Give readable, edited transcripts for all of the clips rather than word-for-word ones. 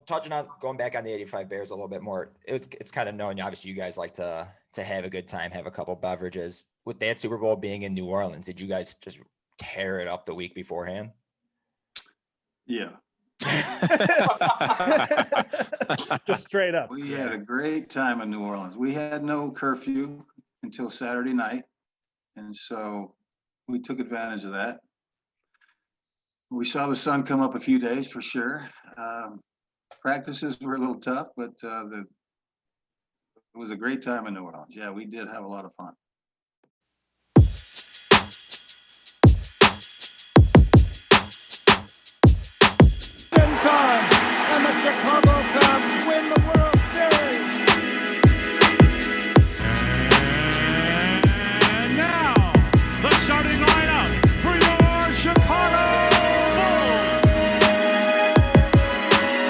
touching on going back on the 85 Bears a little bit more, it's kind of known, obviously, you guys like to have a good time, have a couple beverages. With that Super Bowl being in New Orleans, did you guys just tear it up the week beforehand? Yeah. Just straight up. We had a great time in New Orleans. We had no curfew until Saturday night. And so we took advantage of that. We saw the sun come up a few days for sure. Practices were a little tough, but it was a great time in New Orleans. Yeah, we did have a lot of fun. Time, and the Chicago Cubs win the World Series. And now, the starting lineup for your Chicago Bulls.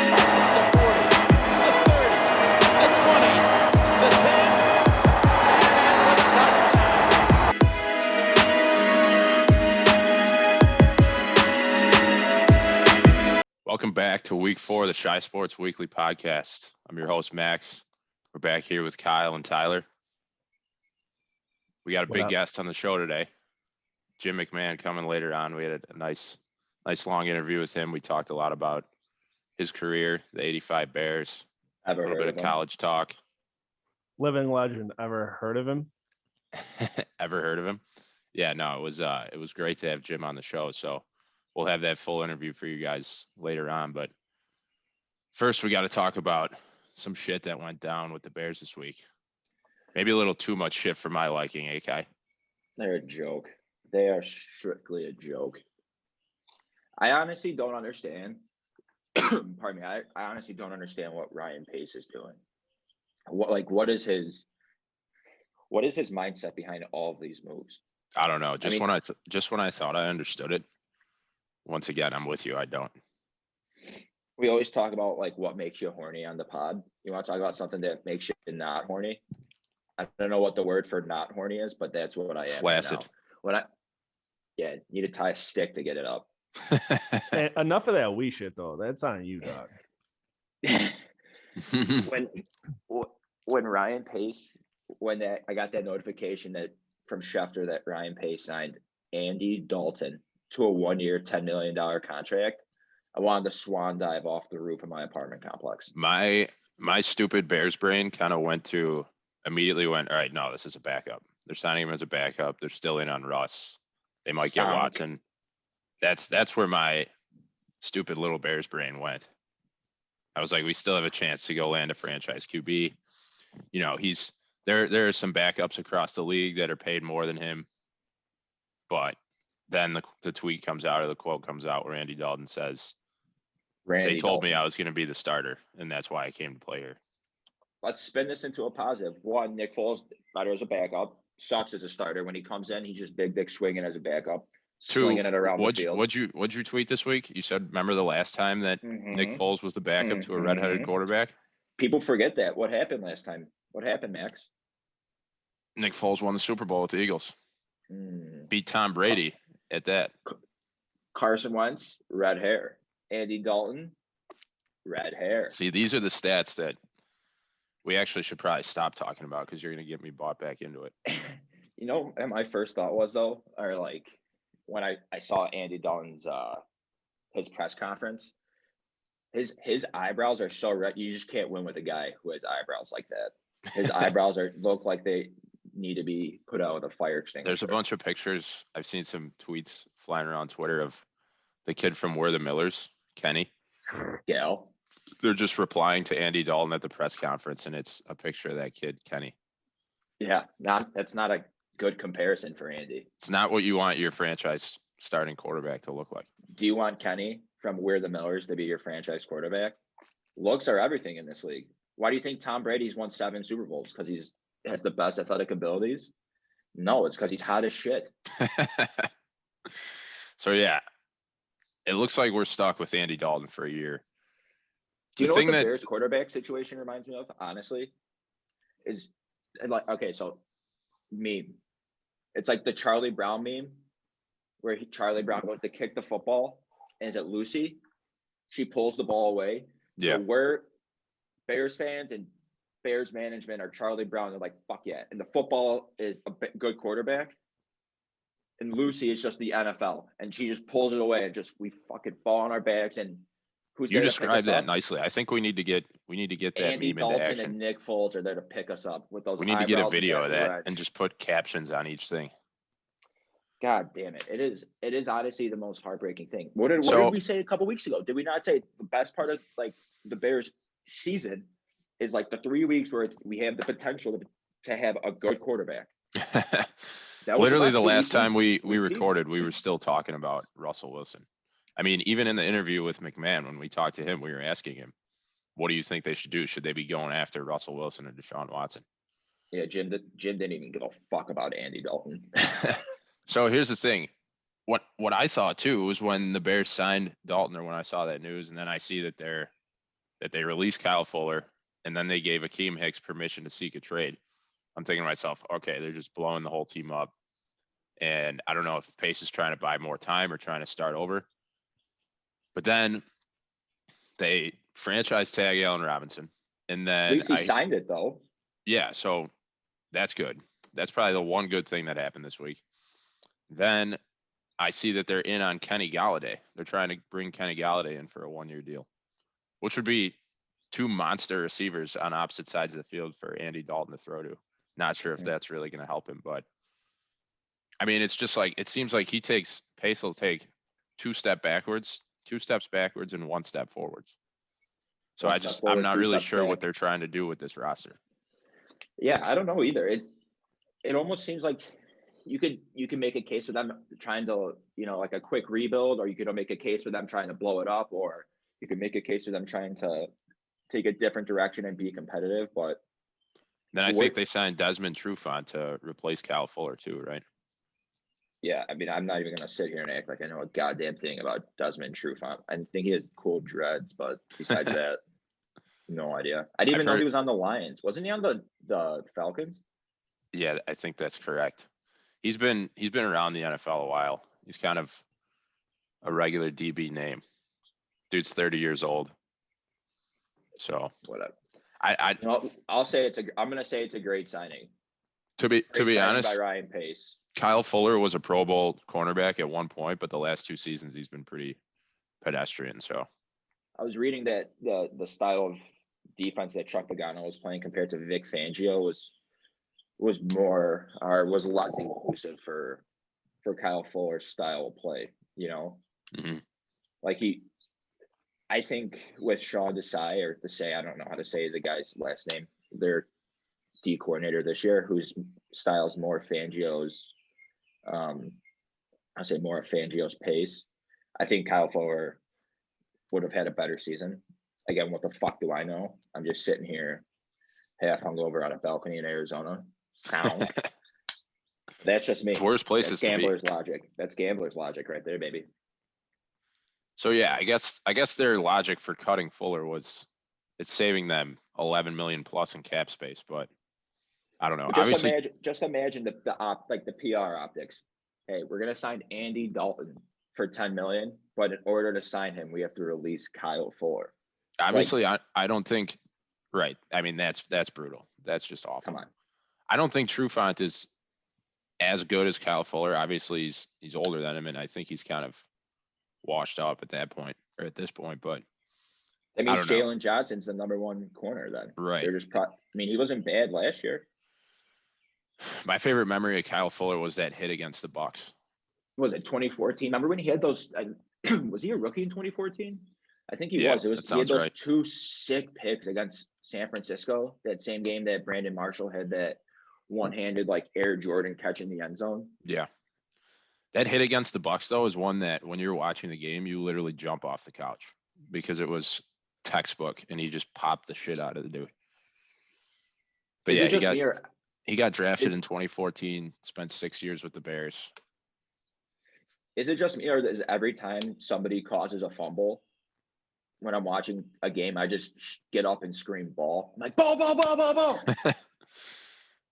The 40, the 30, the 20, the 10, and for the touchdown. Welcome back to week 4 of the Shy Sports Weekly Podcast. I'm your host, Max. We're back here with Kyle and Tyler. We got a big guest on the show today, Jim McMahon, coming later on. We had a nice long interview with him. We talked a lot about his career, the 85 Bears, a little bit of college talk. Living legend. Ever heard of him? Ever heard of him? Yeah, no, it was great to have Jim on the show. So we'll have that full interview for you guys later on. But first, we got to talk about some shit that went down with the Bears this week. Maybe a little too much shit for my liking, AK. They're a joke. They are strictly a joke. I honestly don't understand. Pardon me. I honestly don't understand what Ryan Pace is doing. What is his mindset behind all of these moves? I don't know. When I thought I understood it. Once again, I'm with you. I don't. We always talk about what makes you horny on the pod. You want to talk about something that makes you not horny? I don't know what the word for not horny is, but that's what I am. Flaccid. Right now. Need to tie a stick to get it up. Hey, enough of that wee shit though. That's on you, dog. when Ryan Pace, I got that notification from Schefter that Ryan Pace signed Andy Dalton to a 1-year, $10 million contract, I wanted to swan dive off the roof of my apartment complex. My stupid Bears brain kind of immediately went, all right, no, this is a backup. They're signing him as a backup. They're still in on Russ. They might get Watson. That's where my stupid little Bears brain went. I was like, we still have a chance to go land a franchise QB. You know, there are some backups across the league that are paid more than him, but then the tweet comes out, or the quote comes out, where Andy Dalton says, they told me I was going to be the starter, and that's why I came to play here. Let's spin this into a positive. One, Nick Foles better as a backup. Sucks as a starter. When he comes in, he's just big dick swinging as a backup. Swinging it around the field. What'd you tweet this week? You said, remember the last time that Nick Foles was the backup to a redheaded quarterback? People forget that. What happened last time? What happened, Max? Nick Foles won the Super Bowl with the Eagles. Beat Tom Brady. At that. Carson Wentz, red hair. Andy Dalton, red hair. See, these are the stats that we actually should probably stop talking about, because you're going to get me bought back into it. You know, and my first thought was, though, or when I saw Andy Dalton's his press conference, his eyebrows are so red. You just can't win with a guy who has eyebrows like that. His eyebrows look like they need to be put out with a fire extinguisher. There's a bunch of pictures. I've seen some tweets flying around Twitter of the kid from We're the Millers, Kenny. Yeah. They're just replying to Andy Dalton at the press conference, and it's a picture of that kid, Kenny. Yeah, that's not a good comparison for Andy. It's not what you want your franchise starting quarterback to look like. Do you want Kenny from We're the Millers to be your franchise quarterback? Looks are everything in this league. Why do you think Tom Brady's won 7 Super Bowls? Because he has the best athletic abilities? No, it's because he's hot as shit. So, yeah, it looks like we're stuck with Andy Dalton for a year. Do you know what the Bears quarterback situation reminds me of, honestly? Is okay, so meme. It's like the Charlie Brown meme where Charlie Brown goes to kick the football, and is it Lucy? She pulls the ball away. Yeah. So we're Bears fans and Bears management are Charlie Brown. They're like, fuck yeah. And the football is a good quarterback. And Lucy is just the NFL. And she just pulls it away and just, we fucking fall on our backs. And who's You there to pick described us that up? nicely. I think we need to get that Andy meme into Dalton action. and Nick Foles are there to pick us up with those We need to get a eyebrows and video of that wrench. and just put captions on each thing. God damn it. It is honestly the most heartbreaking thing. What did So- we say a couple weeks ago? Did we not say the best part of like the Bears season is like the 3 weeks where we have the potential to have a good quarterback? That was Literally the we- last time we we- recorded, we were still talking about Russell Wilson. I mean, even in the interview with McMahon, when we talked to him, we were asking him, what do you think they should do? Should they be going after Russell Wilson and Deshaun Watson? Yeah, Jim didn't even give a fuck about Andy Dalton. So here's the thing. What I thought too was when the Bears signed Dalton, or when I saw that news, and then I see that they released Kyle Fuller, and then they gave Akeem Hicks permission to seek a trade. I'm thinking to myself, okay, they're just blowing the whole team up. And I don't know if Pace is trying to buy more time or trying to start over. But then they franchise tag Allen Robinson. And At then least he signed it though. yeah, so that's good. That's probably the one good thing that happened this week. Then I see that they're in on Kenny Galladay. They're trying to bring Kenny Galladay in for a 1-year deal, which would be 2 monster receivers on opposite sides of the field for Andy Dalton to throw to. Not sure if that's really going to help him, but I mean, it's just like, it seems like Pace will take 2 steps backwards and 1 step forwards. So One step I'm forward, not 2 really steps sure what back. they're trying to do with this roster. Yeah, I don't know either. It almost seems like you can make a case for them trying to, like a quick rebuild, or you could make a case for them trying to blow it up, or you could make a case for them trying to take a different direction and be competitive. But Then I think they signed Desmond Trufant to replace Kyle Fuller too, right? yeah, I mean, I'm not even gonna sit here and act like I know a goddamn thing about Desmond Trufant. I think he has cool dreads, but besides that, no idea. I didn't even know he was on the Lions. Wasn't he on the Falcons? Yeah, I think that's correct. He's been around the NFL a while. He's kind of a regular DB name. Dude's 30 years old. So Whatever. I'll say I'm gonna say it's a great signing. to be Signing honest, by Ryan Pace. Kyle Fuller was a Pro Bowl cornerback at one point, but the last 2 seasons he's been pretty pedestrian. So I was reading that the style of defense that Chuck Pagano was playing compared to Vic Fangio was less inclusive for Kyle Fuller's style of play. Mhm. Like I think with Sean Desai, I don't know how to say the guy's last name, their D coordinator this year, whose style is more Fangio's. I say more of Fangio's pace. I think Kyle Fuller would have had a better season. Again, what the fuck do I know? I'm just sitting here half hungover on a balcony in Arizona. That's just me. It's worse places That's to be. gambler's logic. That's gambler's logic right there, baby. So yeah, I guess their logic for cutting Fuller was it's saving them 11 million plus in cap space, but I don't know. Just imagine the PR optics. Hey, we're gonna sign Andy Dalton for 10 million, but in order to sign him, we have to release Kyle Fuller. Obviously, I don't think. Right. I mean, that's brutal. That's just awful. Come on. I don't think Trufant is as good as Kyle Fuller. Obviously, he's older than him, and I think he's kind of washed up at that point or at this point. But That means I don't know. Jalen Johnson's the number 1 corner then. Right. They're just he wasn't bad last year. My favorite memory of Kyle Fuller was that hit against the Bucks. Was it 2014? Remember when he had those? Was he a rookie in 2014? I think he Yeah, was. He had sounds those right. 2 sick picks against San Francisco. That same game that Brandon Marshall had that one-handed Air Jordan catch in the end zone. Yeah. That hit against the Bucks though is one that when you're watching the game, you literally jump off the couch because it was textbook and he just popped the shit out of the dude. But Is yeah, it just me, or he got drafted in 2014, spent 6 years with the Bears. is it just me, or is every time somebody causes a fumble, when I'm watching a game, I just get up and scream ball? I'm like, ball, ball, ball, ball, ball.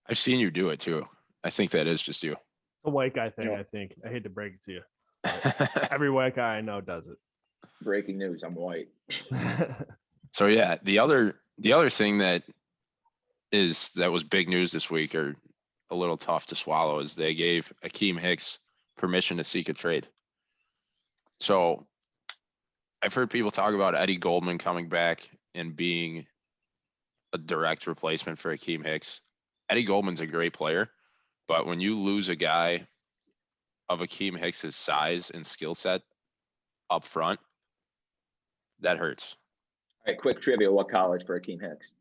I've seen you do it too. I think that is just you. It's a white guy thing, Yeah. I think. I hate to break it to you. Every white guy I know does Breaking news, I'm white. it. So yeah, the other thing that was big news this week, or a little tough to swallow, is they gave Akeem Hicks permission to seek a trade. So I've heard people talk about Eddie Goldman coming back and being a direct replacement for Akeem Hicks. Eddie Goldman's a great player, but when you lose a guy of Akeem Hicks's size and skill set up front, that hurts. All right, quick trivia. What college for Akeem Hicks?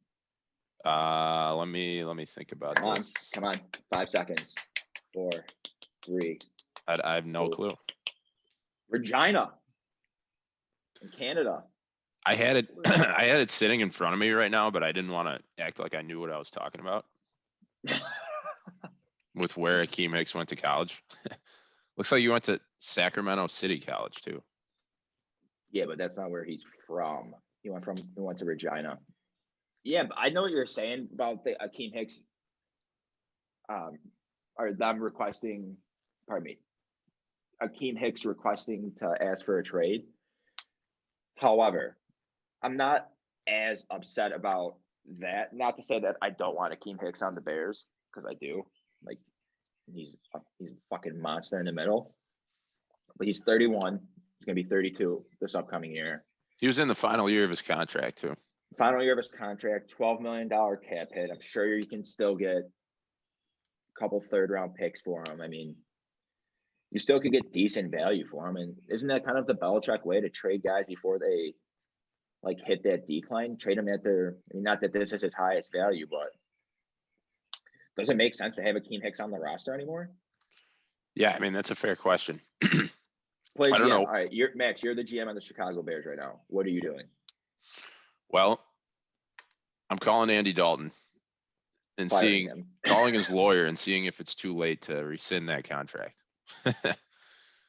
Let me think about this. Come on. 5 seconds. 4, 3. I have no clue. Regina. In Canada. I had it I had it sitting in front of me right now, but I didn't want to act like I knew what I was talking about with where Akeem Hicks went to college. Looks like you went to Sacramento City College too. Yeah, but that's not where he's from. He went to Regina. Yeah, but I know what you're saying about the Akeem Hicks. Or them requesting, pardon me, Akeem Hicks requesting to ask for a trade. However, I'm not as upset about that. Not to say that I don't want Akeem Hicks on the Bears, because I do. Like, he's a fucking monster in the middle. But he's 31. He's gonna be 32 this upcoming year. He was in the final year of his contract too. Final year of his contract, $12 million cap hit. I'm sure you can still get a couple third-round picks for him. I mean, you still could get decent value for him. And isn't that kind of the Belichick way to trade guys before they like hit that decline? Trade them at their, I mean, not that this is his highest value, but does it make sense to have Akeem Hicks on the roster anymore? Yeah, I mean, that's a fair question. Play I don't GM. know. All right, Max, you're the GM of the Chicago Bears right now. What are you doing? Well, I'm calling Andy Dalton and Firing him. calling his lawyer and seeing if it's too late to rescind that contract.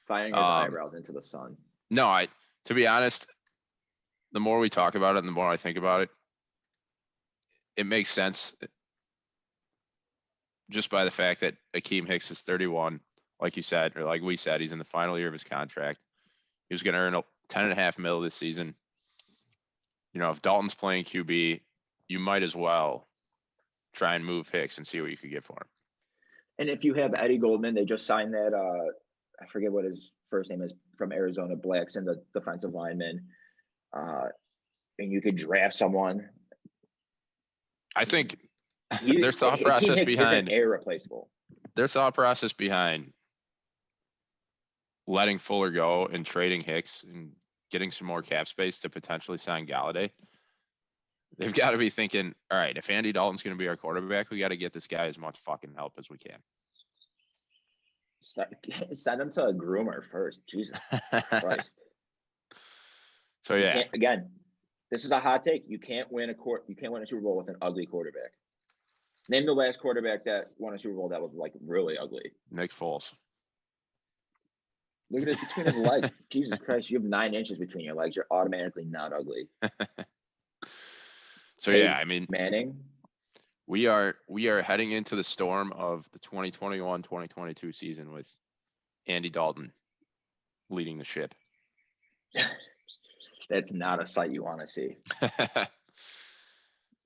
Firing his eyebrows into the sun. No, to be honest, the more we talk about it and the more I think about it, it makes sense just by the fact that Akeem Hicks is 31, like you said, or like we said, he's in the final year of his contract. He was going to earn $10.5 million this season. You know, if Dalton's playing QB, you might as well try and move Hicks and see what you could get for him. And if you have Eddie Goldman, they just signed that, I forget what his first name is, from Arizona, Blackson, the defensive lineman. And you could draft someone. I think their thought process behind irreplaceable. Their thought process behind letting Fuller go and trading Hicks and getting some more cap space to potentially sign Galladay. They've got to be thinking, all right, if Andy Dalton's going to be our quarterback, we got to get this guy as much fucking help as we can. Send him to a groomer first. Jesus Christ. So yeah, again, this is a hot take. You can't win a Super Bowl with an ugly quarterback. Name the last quarterback that won a Super Bowl that was like really ugly. Nick Foles. Look at it between his legs. Jesus Christ, you have 9 inches between your legs. You're automatically not ugly. So yeah, I mean, Manning. We are heading into the storm of the 2021-2022 season with Andy Dalton leading the ship. That's not a sight you want to see.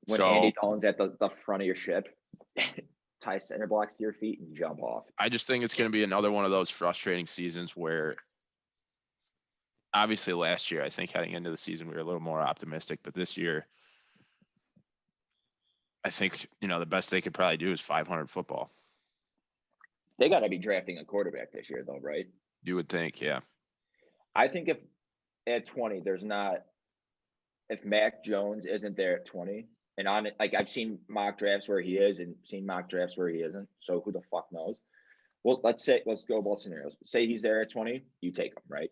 When So, Andy Dalton's at the front of your ship, tie center blocks to your feet and jump off. I just think it's going to be another one of those frustrating seasons where obviously last year, I think heading into the season, we were a little more optimistic, but this year, I think, the best they could probably do is 500 football. They got to be drafting a quarterback this year, though, right? You would think, yeah. I think if at 20, if Mac Jones isn't there at 20, and I've seen mock drafts where he is and seen mock drafts where he isn't. So who the fuck knows? Well, let's go both scenarios. Say he's there at 20, you take him, right?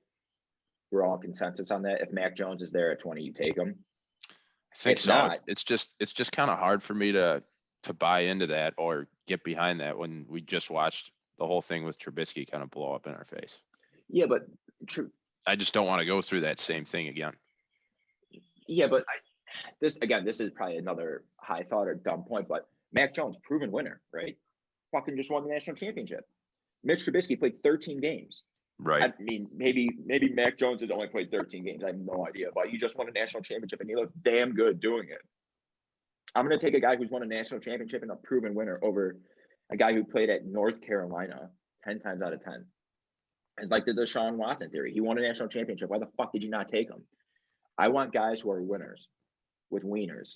We're all consensus on that. If Mac Jones is there at 20, you take him. I think If so. not- It's just kind of hard for me to buy into that or get behind that when we just watched the whole thing with Trubisky kind of blow up in our face. Yeah, but true. I just don't want to go through that same thing again. Yeah, but this is probably another high thought or dumb point, but Mac Jones, proven winner, right? Fucking just won the national championship. Mitch Trubisky played 13 games. Right. I mean, maybe Mac Jones has only played 13 games. I have no idea, but he just won a national championship and he looked damn good doing it. I'm going to take a guy who's won a national championship and a proven winner over a guy who played at North Carolina 10 times out of 10. It's like the Deshaun Watson theory. He won a national championship. Why the fuck did you not take him? I want guys who are winners with wieners.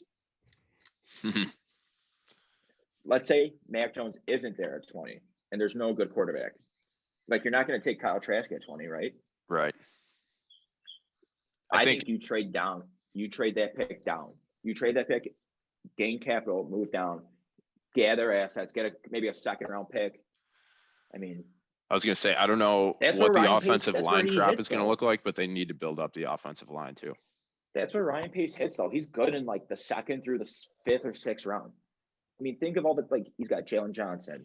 Let's say Mac Jones isn't there at 20 and there's no good quarterback. Like, you're not going to take Kyle Trask at 20, right? Right. I think you trade down. You trade that pick down. You trade that pick, gain capital, move down, gather assets, get maybe a second round pick. I mean, I was going to say, I don't know That's what where the Ryan Pace- offensive that's where line he crop hits, is going to though. look like, but they need to build up the offensive line too. that's where Ryan Pace hits, though. He's good in like the second through the fifth or sixth round. I mean, think of all the, like, he's got Jalen Johnson.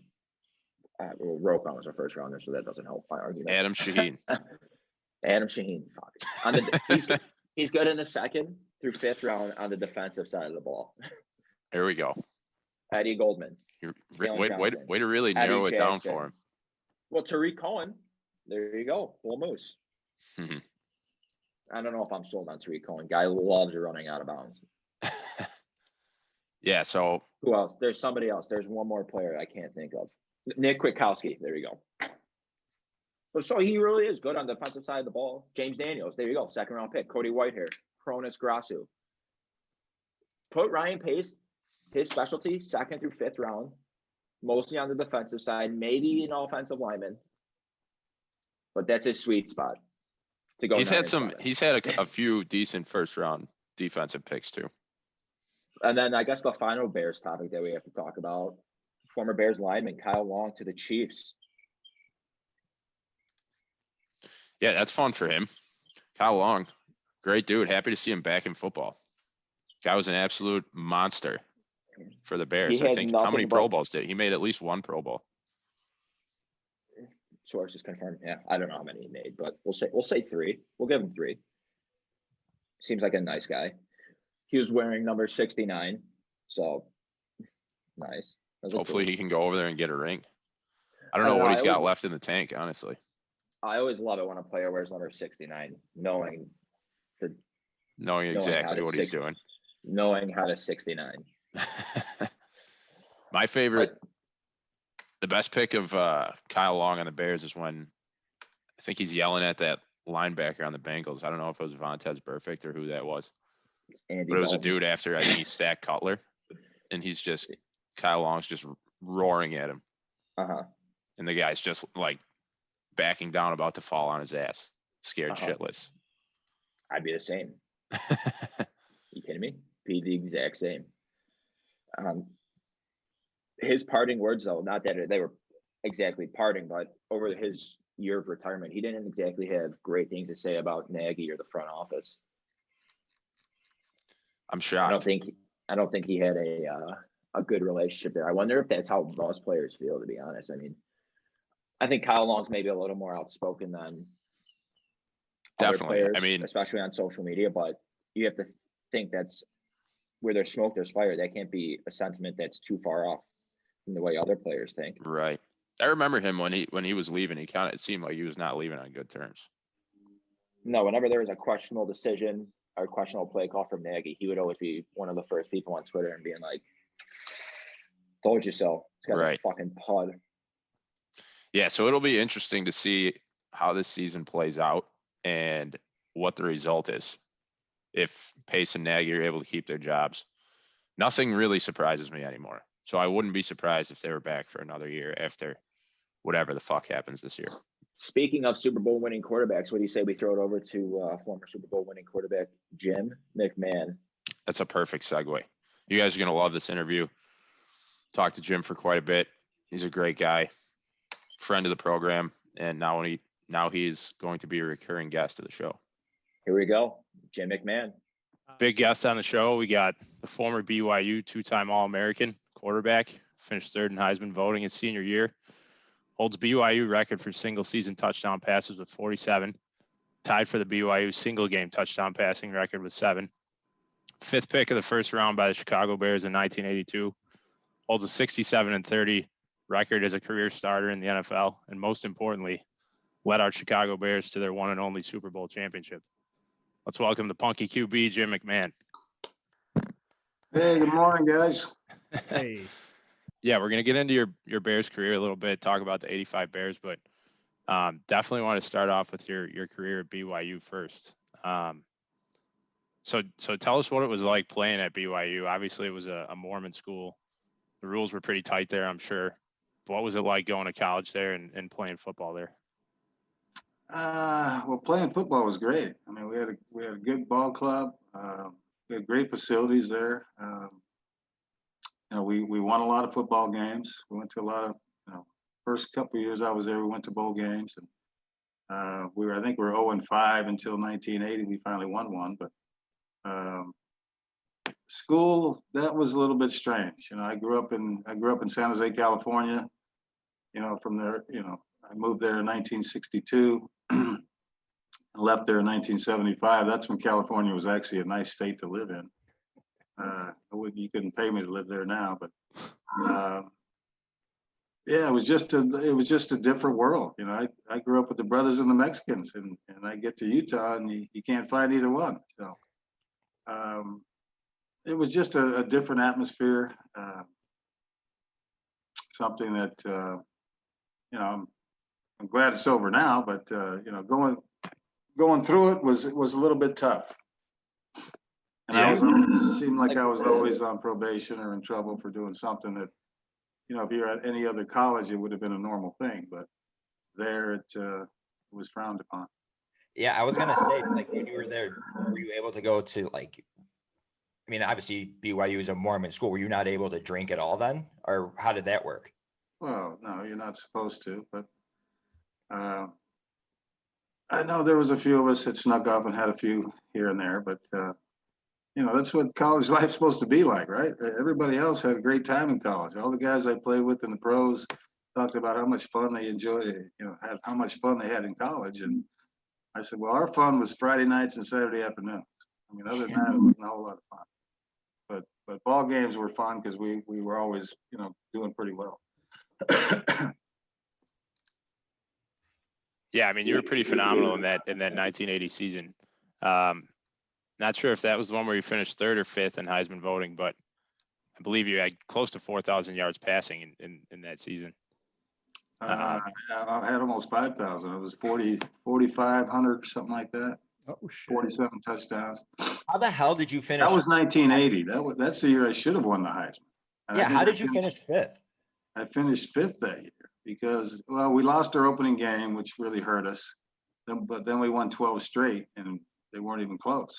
Well, Roquan was a first rounder, so that doesn't help my argument. Adam Shaheen. Adam Shaheen. Fuck. He's good in the second through fifth round on the defensive side of the ball. Here we go. Eddie Goldman. You're, Jalen way Johnson. to really Eddie narrow it down Jackson. for him. Well, Tariq Cohen. There you go. Bull Moose. Mhm. I don't know if I'm sold on Tariq Cohen. Guy loves running out of bounds. Yeah. So Who else? There's somebody else. There's one more player I can't think of. Nick Kwiatkowski. There you go. So he really is good on the defensive side of the ball. James Daniels. There you go. Second round pick. Cody Whitehair. Cronus Grasu. Put Ryan Pace, his specialty, second through fifth round, mostly on the defensive side, maybe an offensive lineman. But that's his sweet spot. To go. he's 9 had and some. 7. He's had a few decent first round defensive picks too. And then I guess the final Bears topic that we have to talk about, former Bears lineman Kyle Long to the Chiefs. Yeah, that's fun for him. Kyle Long, great dude. Happy to see him back in football. Guy was an absolute monster for the Bears. He I had think how many nothing Pro but- Bowls did he made? At least one Pro Bowl. Sources confirmed. Yeah, I don't know how many he made, but we'll say 3. We'll give him 3. Seems like a nice guy. He was wearing number 69, so nice. That's a Hopefully cool- he can go over there and get a ring. I don't I know know, what I he's got always- left in the tank, honestly. I always love it when a player wears number 69, knowing Knowing how exactly to what he's doing. knowing how to 69. My favorite, the best pick of Kyle Long on the Bears is when I think he's yelling at that linebacker on the Bengals. I don't know if it was Vontez Burfict or who that was, Andy but it was a Dalton. dude after I think he sacked Cutler, and Kyle Long's just roaring at him, Uh-huh. and the guy's just like backing down, about to fall on his ass, scared Uh-huh. shitless. I'd be the same. You kidding me? Be the exact same. His parting words, though, not that they were exactly parting, but over his year of retirement, he didn't exactly have great things to say about Nagy or the front office. I'm I shocked. don't think he had a good relationship there. I wonder if that's how most players feel, to be honest. I mean, I think Kyle Long's maybe a little more outspoken than other Definitely. players, I mean, especially on social media, but you have to think that's where there's smoke, there's fire. That can't be a sentiment that's too far off from the way other players think. right. I remember him when he was leaving. It seemed like he was not leaving on good terms. No, whenever there was a questionable decision or questionable play call from Nagy, he would always be one of the first people on Twitter and being like, "Told you so." This guy's Right. a fucking pud. Yeah, so it'll be interesting to see how this season plays out and what the result is. If Pace and Nagy are able to keep their jobs, nothing really surprises me anymore. So I wouldn't be surprised if they were back for another year after whatever the fuck happens this year. Speaking of Super Bowl winning quarterbacks, what do you say we throw it over to former Super Bowl winning quarterback Jim McMahon? That's a perfect segue. You guys are going to love this interview. Talked to Jim for quite a bit. He's a great guy, friend of the program, and now he's going to be a recurring guest of the show. Here we go, Jim McMahon. Big guest on the show. We got the former BYU two-time All-American quarterback, finished third in Heisman voting his senior year, holds BYU record for single-season touchdown passes with 47, tied for the BYU single-game touchdown passing record with 7. 5th pick of the first round by the Chicago Bears in 1982, holds a 67-30 record as a career starter in the NFL, and most importantly, led our Chicago Bears to their one and only Super Bowl championship. Let's welcome the punky QB, Jim McMahon. Hey, good morning, guys. Hey, Yeah, we're going to get into your Bears career a little bit, talk about the 85 Bears, but definitely want to start off with your career at BYU first. So tell us what it was like playing at BYU. Obviously, it was a Mormon school. The rules were pretty tight there, I'm sure. What was it like going to college there and playing football there? Well, playing football was great. I mean, we had a good ball club. We had great facilities there. We won a lot of football games. We went to a lot of, first couple of years I was there, we went to bowl games, and I think we were 0-5 until 1980. We finally won one, but school, that was a little bit strange. I grew up in San Jose, California. From there, I moved there in 1962. Left there in 1975. That's when California was actually a nice state to live in. You couldn't pay me to live there now, but yeah, it was just a different world. I grew up with the brothers and the Mexicans, and I get to Utah and you can't find either one. So it was just a different atmosphere. Something that I'm glad it's over now, but going through it was a little bit tough. And Yeah. it seemed like I was always on probation or in trouble for doing something that, if you're at any other college, it would have been a normal thing, but there it was frowned upon. Yeah, I was gonna say, like, when you were there, were you able to go to, like, I mean, obviously BYU is a Mormon school. Were you not able to drink at all then, or how did that work? Well, no, you're not supposed to, but I know there was a few of us that snuck up and had a few here and there, but that's what college life's supposed to be like, right? Everybody else had a great time in college. All the guys I played with in the pros talked about how much fun they enjoyed it, how much fun they had in college. And I said, well, our fun was Friday nights and Saturday afternoons. I mean, other than that, it wasn't a whole lot of fun. But ball games were fun because we were always, doing pretty well. Yeah, I mean, you were pretty phenomenal in that 1980 season. Not sure if that was the one where you finished third or fifth in Heisman voting, but I believe you had close to 4,000 yards passing in that season. I had almost 5,000. It was 4,500, something like that. oh shit. 47 touchdowns. How the hell did you finish? That was 1980. That's the year I should have won the Heisman. And Yeah, how did you finish fifth? I finished fifth that year because, well, we lost our opening game, which really hurt us. But then we won 12 straight, and they weren't even close.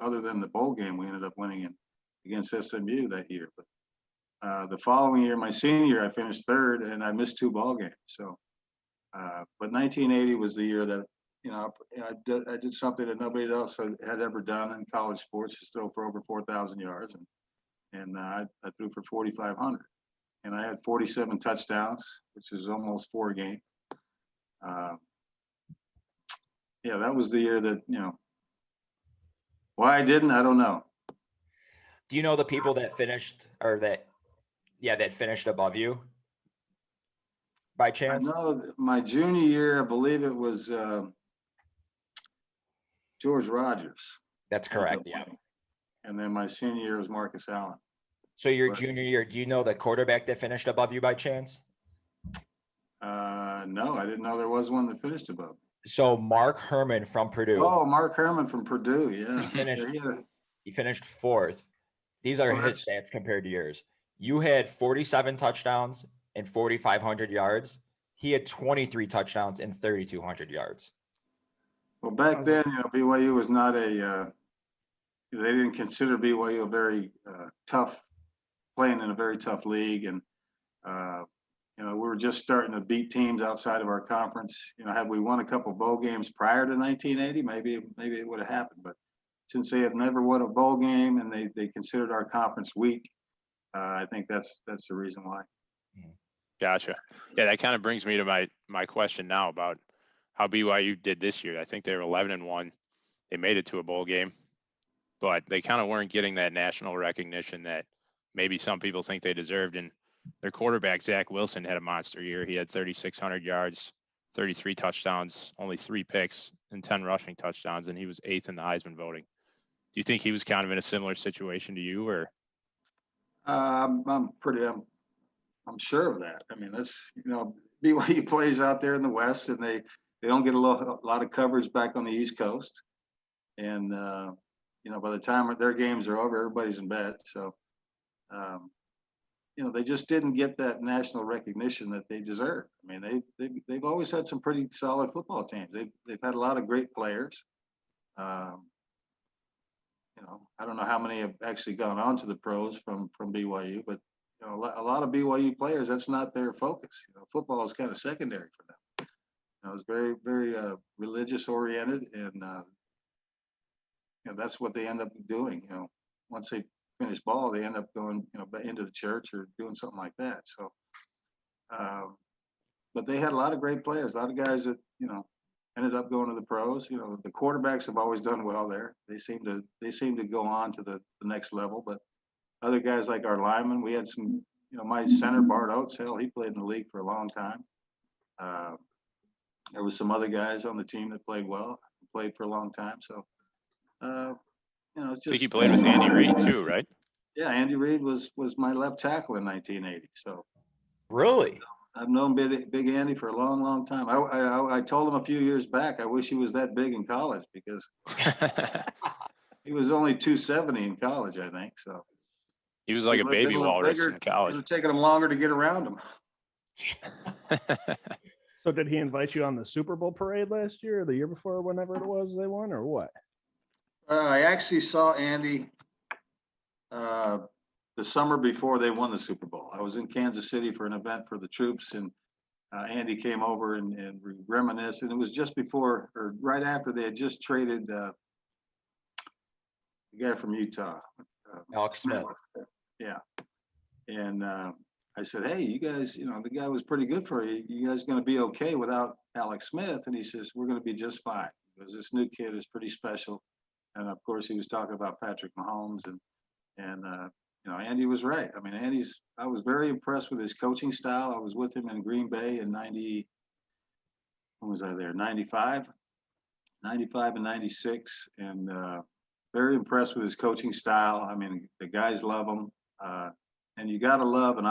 Other than the bowl game, we ended up winning against SMU that year. But the following year, my senior year, I finished third, and I missed 2 ball games. So, but 1980 was the year that I did something that nobody else had ever done in college sports, just throw for over 4,000 yards, and I threw for 4,500, and I had 47 touchdowns, which is almost 4 a game. Yeah, that was the year that why I didn't, I don't know. Do you know the people that finished that finished above you by I chance? know my junior year, I believe it was George Rogers. That's correct. Yeah. And then my senior year was Marcus Allen. So your Right. junior year, do you know the quarterback that finished above you by chance? No, I didn't know there was one that finished above. So Mark Herman from Purdue. Oh, Mark Herman from Purdue. Yeah. He finished fourth. These are Oh, his stats compared to yours. You had 47 touchdowns and 4,500 yards. He had 23 touchdowns and 3,200 yards. Well, back then, BYU was not they didn't consider BYU a very tough, playing in a very tough league. And, we were just starting to beat teams outside of our conference. Had we won a couple bowl games prior to 1980, maybe it would have happened. But since they had never won a bowl game and they considered our conference weak, I think that's the reason why. Gotcha. Yeah, that kind of brings me to my question now about how BYU did this year. I think they were 11-1. They made it to a bowl game, but they kind of weren't getting that national recognition that maybe some people think they deserved. And their quarterback, Zach Wilson, had a monster year. He had 3,600 yards, 33 touchdowns, only 3 picks, and 10 rushing touchdowns, and he was 8th in the Heisman voting. Do you think he was kind of in a similar situation to you, or? I'm sure of that. I mean, that's, BYU plays out there in the West, and they don't get a lot of coverage back on the East Coast. And, by the time their games are over, everybody's in bed. So, they just didn't get that national recognition that they deserve. I mean, they've always had some pretty solid football teams. They've had a lot of great players. I don't know how many have actually gone on to the pros from BYU, but a lot of BYU players, that's not their focus. Football is kind of secondary for them. It's very, very religious oriented, and that's what they end up doing. Once they finish ball, they end up going, into the church or doing something like that. So, but they had a lot of great players, a lot of guys that ended up going to the pros. The quarterbacks have always done well there. They seem to go on to the next level. But other guys like our linemen, we had some, my center Bart Oates, hell, he played in the league for a long time. There was some other guys on the team that played well, played for a long time. So, it's just. I think he played with Andy Reid too, right? Yeah, Andy Reid was my left tackle in 1980. So. Really? I've known Big Andy for a long, long time. I told him a few years back, I wish he was that big in college, because he was only 270 in college, I think. So he was like a baby walrus in college. It was taking him longer to get around him. So did he invite you on the Super Bowl parade last year or the year before, whenever it was they won, or what? I actually saw Andy the summer before they won the Super Bowl. I was in Kansas City for an event for the troops, and Andy came over and we reminisced. And it was just before, or right after, they had just traded the guy from Utah, Alex Smith. Yeah. And I said, hey, you guys, the guy was pretty good for you. You guys going to be okay without Alex Smith? And he says, we're going to be just fine, because this new kid is pretty special. And of course, he was talking about Patrick Mahomes, and Andy was right. I mean, I was very impressed with his coaching style. I was with him in Green Bay in 90, when was I there? 95 and 96. And very impressed with his coaching style. I mean, the guys love him. And you got to love an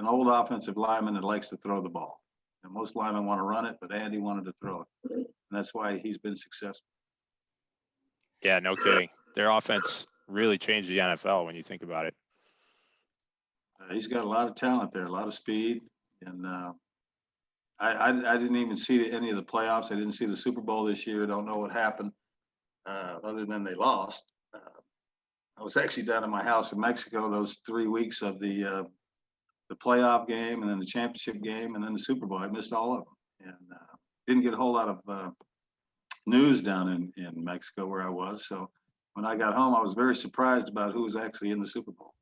old offensive lineman that likes to throw the ball. And most linemen want to run it, but Andy wanted to throw it. And that's why he's been successful. Yeah, no kidding. Their offense really changed the NFL when you think about it. He's got a lot of talent there, a lot of speed, and I didn't even see any of the playoffs. I didn't see the Super Bowl this year. Don't know what happened, other than they lost. I was actually down at my house in Mexico those 3 weeks of the playoff game, and then the championship game, and then the Super Bowl. I missed all of them, and didn't get a whole lot of news down in Mexico where I was. So when I got home, I was very surprised about who was actually in the Super Bowl.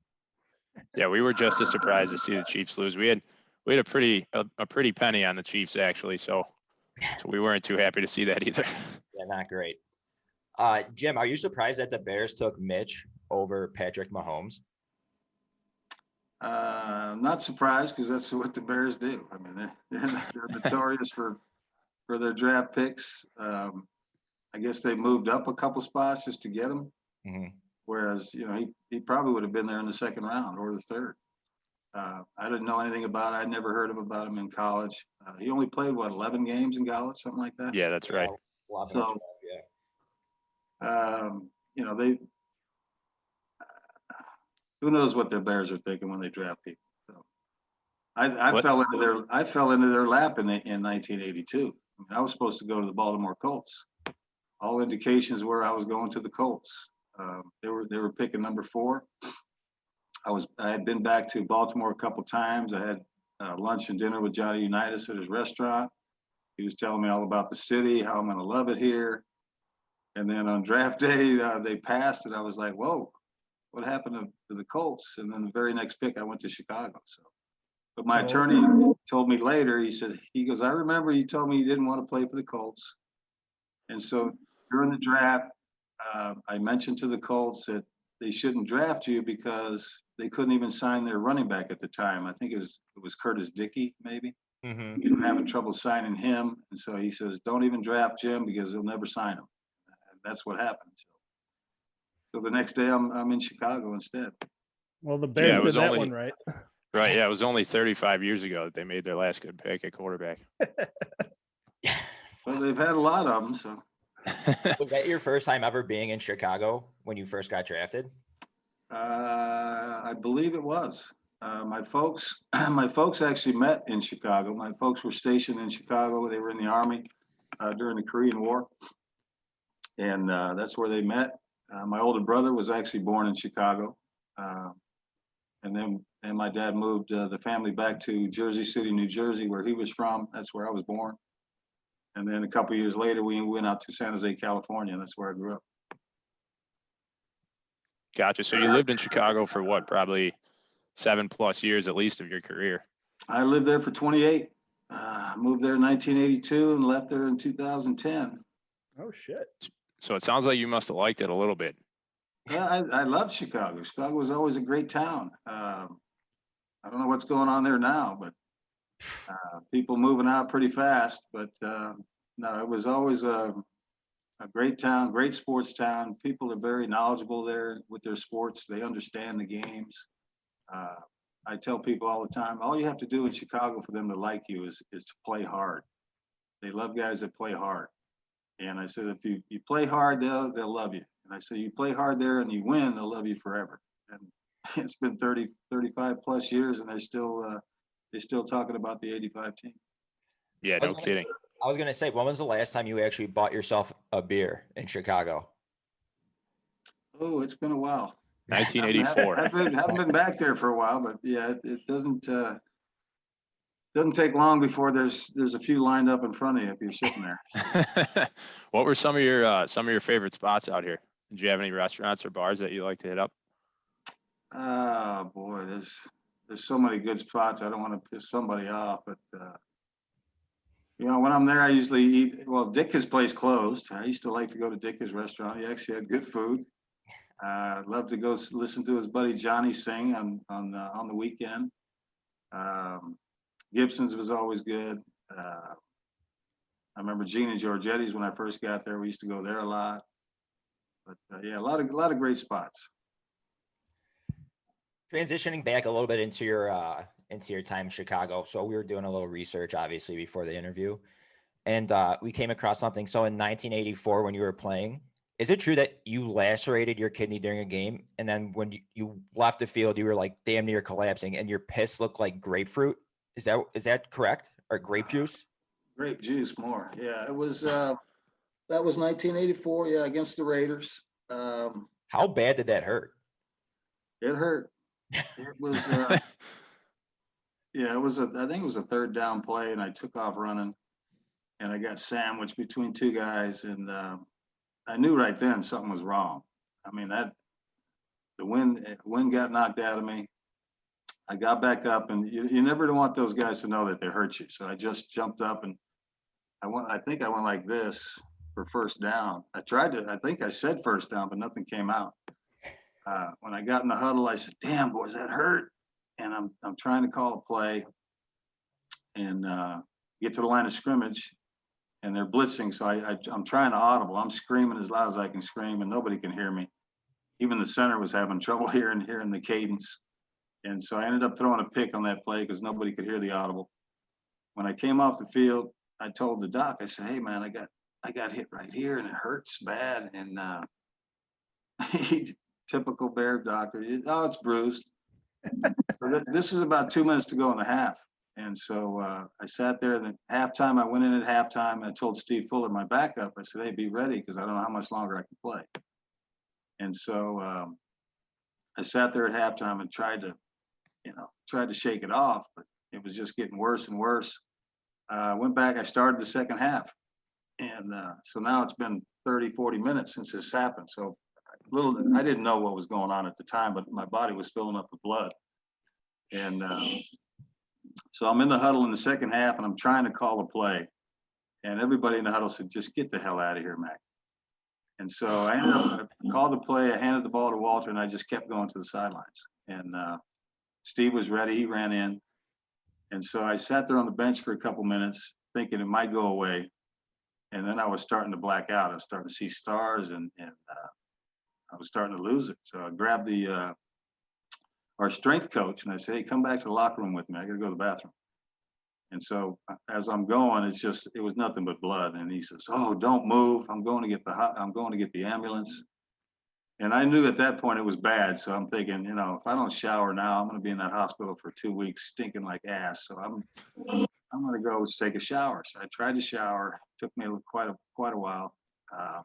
Yeah, we were just as surprised to see the Chiefs lose. We had a pretty penny on the Chiefs, actually, so we weren't too happy to see that either. Yeah, not great. Jim, are you surprised that the Bears took Mitch over Patrick Mahomes? Not surprised, because that's what the Bears do. I mean, they're notorious for their draft picks. I guess they moved up a couple spots just to get him. Mm-hmm. Whereas, he probably would have been there in the second round or the third. I didn't know anything about it. I'd never heard about him in college. He only played, 11 games in college, something like that? Yeah, that's right. So, they, who knows what the Bears are thinking when they draft people. So I fell into their lap in 1982. I mean, I was supposed to go to the Baltimore Colts. All indications were I was going to the Colts. They were picking number 4. I had been back to Baltimore a couple times. I had lunch and dinner with Johnny Unitas at his restaurant. He was telling me all about the city, how I'm going to love it here. And then on draft day, they passed, and I was like, whoa, what happened to the Colts? And then the very next pick, I went to Chicago. So, but my attorney told me later, he goes, I remember you told me you didn't want to play for the Colts. And so during the draft, I mentioned to the Colts that they shouldn't draft you because they couldn't even sign their running back at the time. I think it was Curtis Dickey, maybe. Mhm. having trouble signing him. And so he says, don't even draft Jim because he'll never sign him. And that's what happened. So the next day I'm in Chicago instead. Well, the Bears it did was that only- one right. Right. Yeah. It was only 35 years ago that they made their last good pick at quarterback. Well, they've had a lot of them. So Was that your first time ever being in Chicago when you first got drafted? I believe it was. My folks actually met in Chicago. My folks were stationed in Chicago. They were in the Army during the Korean War. And that's where they met. My older brother was actually born in Chicago. And then my dad moved the family back to Jersey City, New Jersey, where he was from. That's where I was born. And then a couple of years later, we went out to San Jose, California. And that's where I grew up. Gotcha. So you lived in Chicago for what? Probably 7+ years at least of your career. I lived there for 28. Moved there in 1982 and left there in 2010. Oh shit. So it sounds like you must have liked it a little bit. Yeah, I love Chicago. Chicago was always a great town. I don't know what's going on there now, but people moving out pretty fast. But no, it was always a great town, great sports town. People are very knowledgeable there with their sports. They understand the games. I tell people all the time, all you have to do in Chicago for them to like you is to play hard. They love guys that play hard. And I said, if you play hard, they'll love you. And I said, you play hard there and you win, they'll love you forever. And it's been 35 plus years and they're still talking about the 85 team. Yeah, no kidding. I was gonna say, when was the last time you actually bought yourself a beer in Chicago? Oh, it's been a while. 1984. Haven't been back there for a while, but yeah, it doesn't take long before there's a few lined up in front of you if you're sitting there. What were some of your favorite spots out here? Did you have any restaurants or bars that you like to hit up? Oh boy, there's so many good spots. I don't want to piss somebody off, but when I'm there, I usually eat. Well, Dicka's place closed. I used to like to go to Dicka's restaurant. He actually had good food. I'd love to go listen to his buddy Johnny sing on the weekend. Gibson's was always good. I remember Gina Giorgetti's when I first got there. We used to go there a lot. But yeah, a lot of great spots. Transitioning back a little bit into your time in Chicago. So we were doing a little research, obviously, before the interview, and we came across something. So in 1984, when you were playing, is it true that you lacerated your kidney during a game, and then when you left the field, you were like damn near collapsing, and your piss looked like grapefruit? Is that correct? Or grape juice? Grape juice more. Yeah, it was. That was 1984. Yeah, against the Raiders. How bad did that hurt? It hurt. It was. Yeah, it was I think it was a third down play, and I took off running, and I got sandwiched between two guys, and I knew right then something was wrong. I mean, the wind got knocked out of me. I got back up, and you never want those guys to know that they hurt you. So I just jumped up, and I think I went like this for first down. I think I said first down, but nothing came out. When I got in the huddle, I said, "Damn, boys, that hurt." And I'm trying to call a play and get to the line of scrimmage, and they're blitzing. So I'm trying to audible. I'm screaming as loud as I can scream, and nobody can hear me. Even the center was having trouble hearing the cadence. And so I ended up throwing a pick on that play because nobody could hear the audible. When I came off the field, I told the doc, I said, "Hey man, I got hit right here and it hurts bad." And typical Bear doctor, "Oh, it's bruised." So this is about 2 minutes to go in the half. And so I sat there, and at halftime, I went in at halftime, and I told Steve Fuller, my backup, I said, "Hey, be ready because I don't know how much longer I can play." And so I sat there at halftime and tried to shake it off, but it was just getting worse and worse. Went back, I started the second half. And so now it's been 30, 40 minutes since this happened. So I didn't know what was going on at the time, but my body was filling up with blood. And so I'm in the huddle in the second half, and I'm trying to call a play. And everybody in the huddle said, "Just get the hell out of here, Mac." And so I called the play, I handed the ball to Walter, and I just kept going to the sidelines. And Steve was ready, he ran in. And so I sat there on the bench for a couple minutes thinking it might go away. And then I was starting to black out. I was starting to see stars and I was starting to lose it. So I grabbed our strength coach and I said, hey, come back to the locker room with me. I got to go to the bathroom. And so as I'm going, it was nothing but blood. And he says, oh, don't move. I'm going to get the ambulance. And I knew at that point it was bad. So I'm thinking, if I don't shower now, I'm going to be in that hospital for 2 weeks, stinking like ass. So I'm going to go take a shower. So I tried to shower. It took me quite a while. I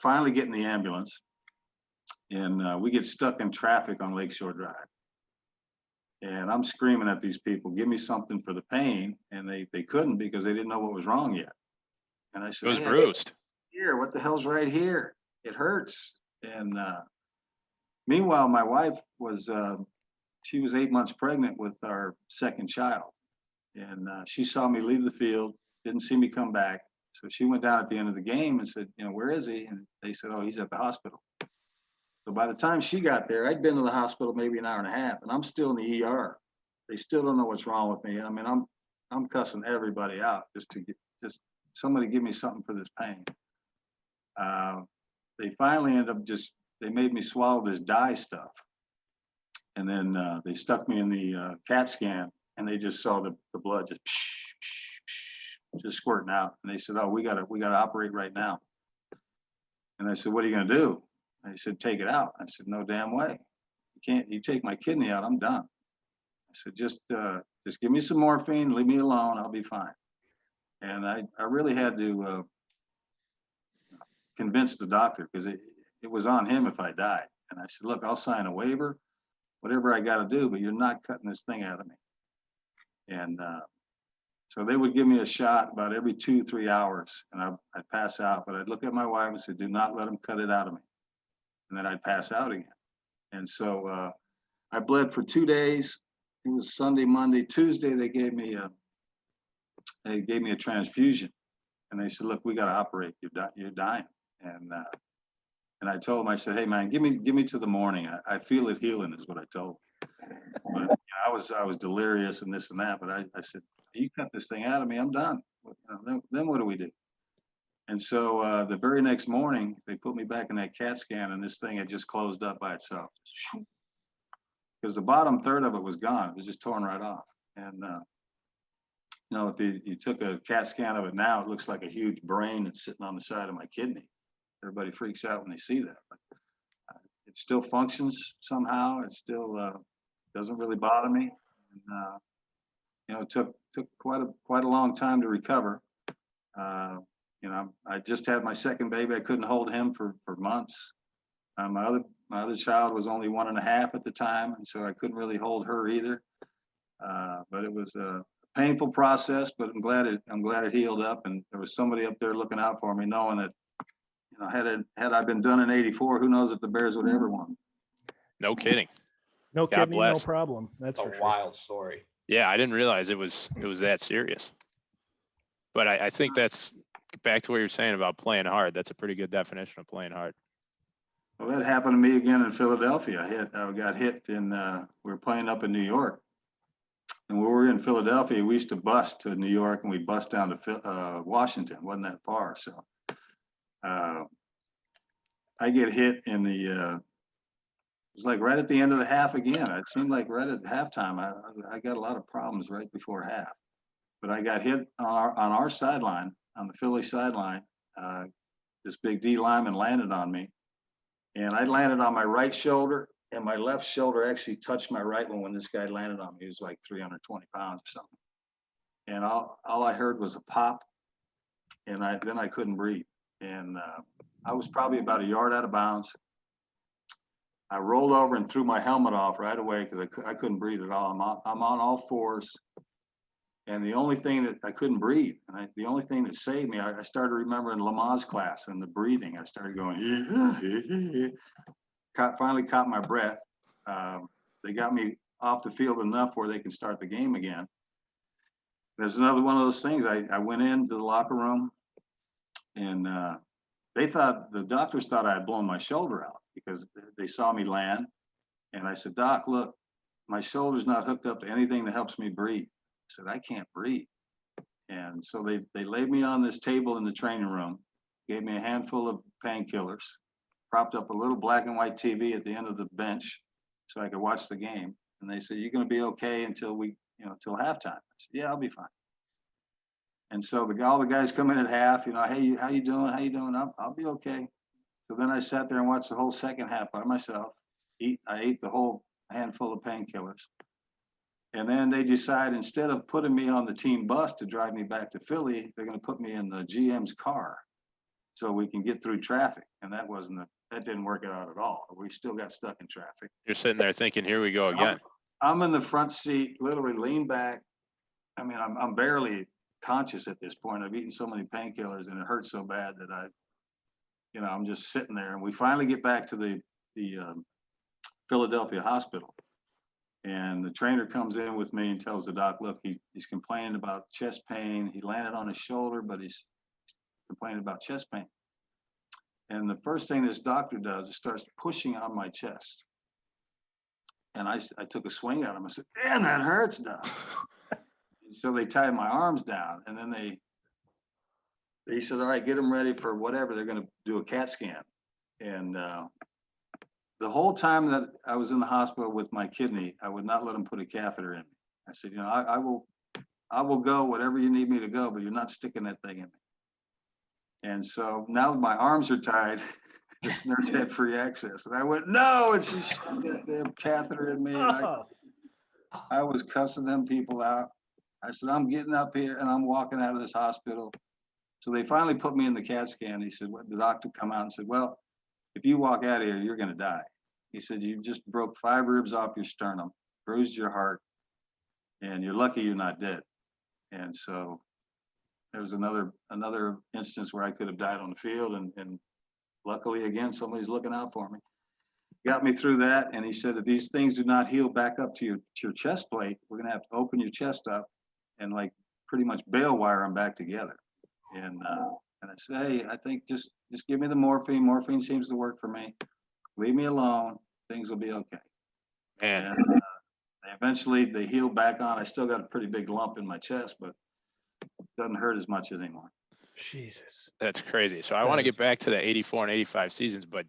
finally get in the ambulance, and we get stuck in traffic on Lakeshore Drive. And I'm screaming at these people, give me something for the pain. And they couldn't because they didn't know what was wrong yet. And I said, It was hey, bruised. here, what the hell's right here? It hurts. And meanwhile, my wife she was 8 months pregnant with our second child. And she saw me leave the field, didn't see me come back. So she went down at the end of the game and said, where is he? And they said, oh, he's at the hospital. So by the time she got there, I'd been to the hospital maybe an hour and a half, and I'm still in the ER. They still don't know what's wrong with me. I mean, I'm cussing everybody out just somebody give me something for this pain. They finally ended up they made me swallow this dye stuff. And then they stuck me in the CAT scan, and they just saw the blood just squirting out. And they said, oh, we gotta operate right now. And I said, what are you gonna do? And they said, take it out. I said, no damn way. You take my kidney out, I'm done. I said, just give me some morphine, leave me alone, I'll be fine. And I really had to convince the doctor, because it was on him if I died. And I said, look, I'll sign a waiver, whatever I got to do, but you're not cutting this thing out of me. And so they would give me a shot about every 2-3 hours, and I'd pass out. But I'd look at my wife and say, do not let them cut it out of me. And then I'd pass out again. And so I bled for 2 days. It was Sunday, Monday, Tuesday. They gave me a transfusion, and they said, look, we got to operate. You're dying. And I told him, I said, hey man, give me to the morning. I feel it healing is what I told him. But I was delirious and this and that. But I said, you cut this thing out of me, I'm done. Then what do we do? And so the very next morning, they put me back in that CAT scan, and this thing had just closed up by itself. Because the bottom third of it was gone. It was just torn right off. And if you took a CAT scan of it now, it looks like a huge brain that's sitting on the side of my kidney. Everybody freaks out when they see that. But it still functions somehow. It still doesn't really bother me. And, it took quite a long time to recover. I just had my second baby. I couldn't hold him for months. My other child was only 1.5 at the time, and so I couldn't really hold her either. But it was a painful process. But I'm glad it healed up, and there was somebody up there looking out for me, knowing that had I been done in '84, who knows if the Bears would ever won. No kidding. No God kidney, no bless. problem. That's It's for a sure. wild story. Yeah, I didn't realize it was that serious. But I think that's back to what you're saying about playing hard. That's a pretty good definition of playing hard. Well, that happened to me again in Philadelphia. I got hit we were playing up in New York. And when we were in Philadelphia, we used to bus to New York, and we'd bus down to Washington. Wasn't that far. So I get hit in it was like right at the end of the half again. It seemed like right at halftime. I got a lot of problems right before half. But I got hit on our sideline, on the Philly sideline. This big D lineman landed on me. And I landed on my right shoulder, and my left shoulder actually touched my right one when this guy landed on me. He was like 320 pounds or something. And all I heard was a pop, and then I couldn't breathe. And I was probably about a yard out of bounds. I rolled over and threw my helmet off right away because I couldn't breathe at all. I'm on all fours. And the only thing that I couldn't breathe, and the only thing that saved me, I started remembering Lamaze class and the breathing. I started going, finally caught my breath. They got me off the field enough where they can start the game again. There's another one of those things. I went into the locker room, and the doctors thought I had blown my shoulder out because they saw me land. And I said, Doc, look, my shoulder's not hooked up to anything that helps me breathe. said, I can't breathe. And so they laid me on this table in the training room, gave me a handful of painkillers, propped up a little black and white TV at the end of the bench so I could watch the game. And they said, you're going to be okay until till halftime. I said, yeah, I'll be fine. And so all the guys come in at half, hey, how you doing? How you doing? I'll be okay. So then I sat there and watched the whole second half by myself. I ate the whole handful of painkillers. And then they decide, instead of putting me on the team bus to drive me back to Philly, they're going to put me in the GM's car so we can get through traffic. And that didn't work out at all. We still got stuck in traffic. You're sitting there thinking, here we go again. I'm in the front seat, literally lean back. I mean, I'm barely conscious at this point. I've eaten so many painkillers and it hurts so bad that I'm just sitting there. And we finally get back to the Philadelphia hospital. And the trainer comes in with me and tells the doc, look, he's complaining about chest pain. He landed on his shoulder, but he's complaining about chest pain. And the first thing this doctor does is starts pushing on my chest. And I took a swing at him. I said, man, that hurts, doc. So they tied my arms down, and then they said, all right, get them ready for whatever. They're going to do a CAT scan. And the whole time that I was in the hospital with my kidney, I would not let them put a catheter in me. I said, I will go whatever you need me to go, but you're not sticking that thing in me. And so now my arms are tied. This nurse had free access. And I went, no, and she shoved that damn catheter in me. And I was cussing them people out. I said, I'm getting up here and I'm walking out of this hospital. So they finally put me in the CAT scan. He said, the doctor come out and said, well, if you walk out of here, you're going to die. He said, you just broke 5 ribs off your sternum, bruised your heart, and you're lucky you're not dead. And so there was another instance where I could have died on the field. And luckily, again, somebody's looking out for me. Got me through that. And he said, if these things do not heal back up to your chest plate, we're going to have to open your chest up and like pretty much bail wire them back together. And I said, hey, I think just give me the morphine. Morphine seems to work for me. Leave me alone. Things will be okay. Man, And eventually they healed back on. I still got a pretty big lump in my chest, but it doesn't hurt as much anymore. Jesus. that's crazy. So I want to get back to the 84 and 85 seasons, but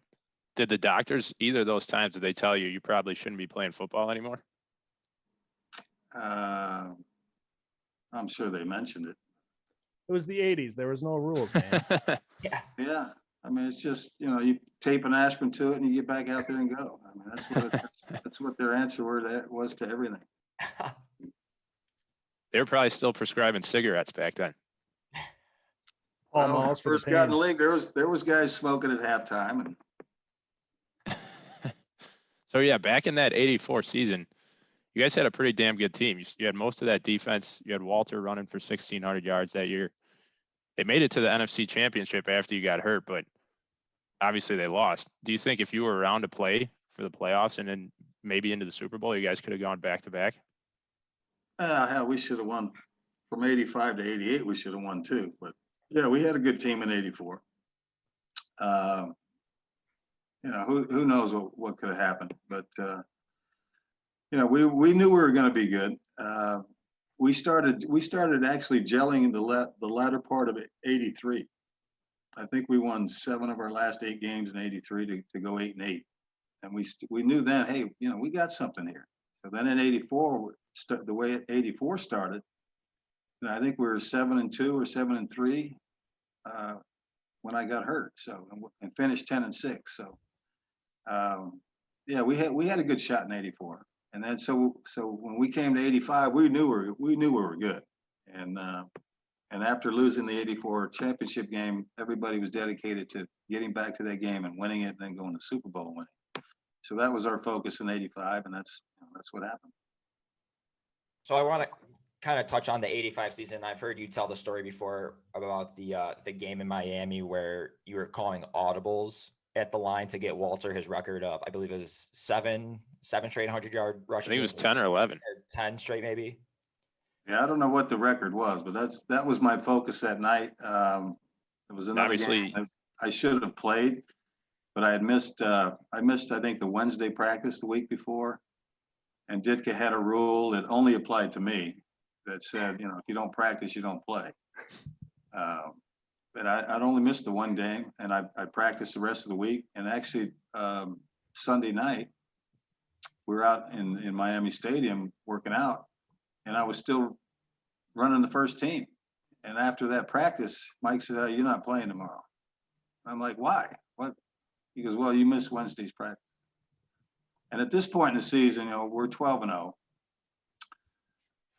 did the doctors, either of those times, did they tell you probably shouldn't be playing football anymore? I'm sure they mentioned it. It was the 80s. There was no rules, man. Yeah. I mean, it's just, you tape an aspirin to it and you get back out there and go. I mean, that's what their answer was to everything. They were probably still prescribing cigarettes back then. Paul When I Malls for the first got in the pain. league, there was guys smoking at halftime. And So yeah, back in that 84 season, you guys had a pretty damn good team. You had most of that defense. You had Walter running for 1,600 yards that year. They made it to the NFC Championship after you got hurt, but obviously they lost. Do you think if you were around to play for the playoffs and then maybe into the Super Bowl, you guys could have gone back to back? hell, we should have won from 85 to 88. We should have won too. But yeah, we had a good team in 84. Who knows what could have happened, but we knew we were going to be good. We started actually gelling in the latter part of 83. I think we won 7 of our last 8 games in 83 to go 8-8, and we knew then, hey, we got something here. So then in 84, the way 84 started, I think we were 7-2 or 7-3 when I got hurt. So and finished 10-6. So yeah, we had a good shot in 84. And then so when we came to 85, we knew we were good. And after losing the 84 championship game, everybody was dedicated to getting back to that game and winning it, and then going to Super Bowl winning. So that was our focus in 85, and that's what happened. So I want to kind of touch on the 85 season. I've heard you tell the story before about the game in Miami where you were calling audibles at the line to get Walter his record of, I believe it was seven straight 100-yard rushing. I think it was 10 or 11. Or 10 straight maybe. Yeah, I don't know what the record was, but that was my focus that night. It was another Obviously, game I should have played, but I had missed. I think the Wednesday practice the week before, and Ditka had a rule that only applied to me that said, if you don't practice, you don't play. But I'd only missed the one game, and I practiced the rest of the week. And actually, Sunday night, we were out in Miami Stadium working out, and I was still running the first team. And after that practice, Mike said, "Oh, you're not playing tomorrow." I'm like, "Why? What?" He goes, "Well, you missed Wednesday's practice." And at this point in the season, we're 12-0.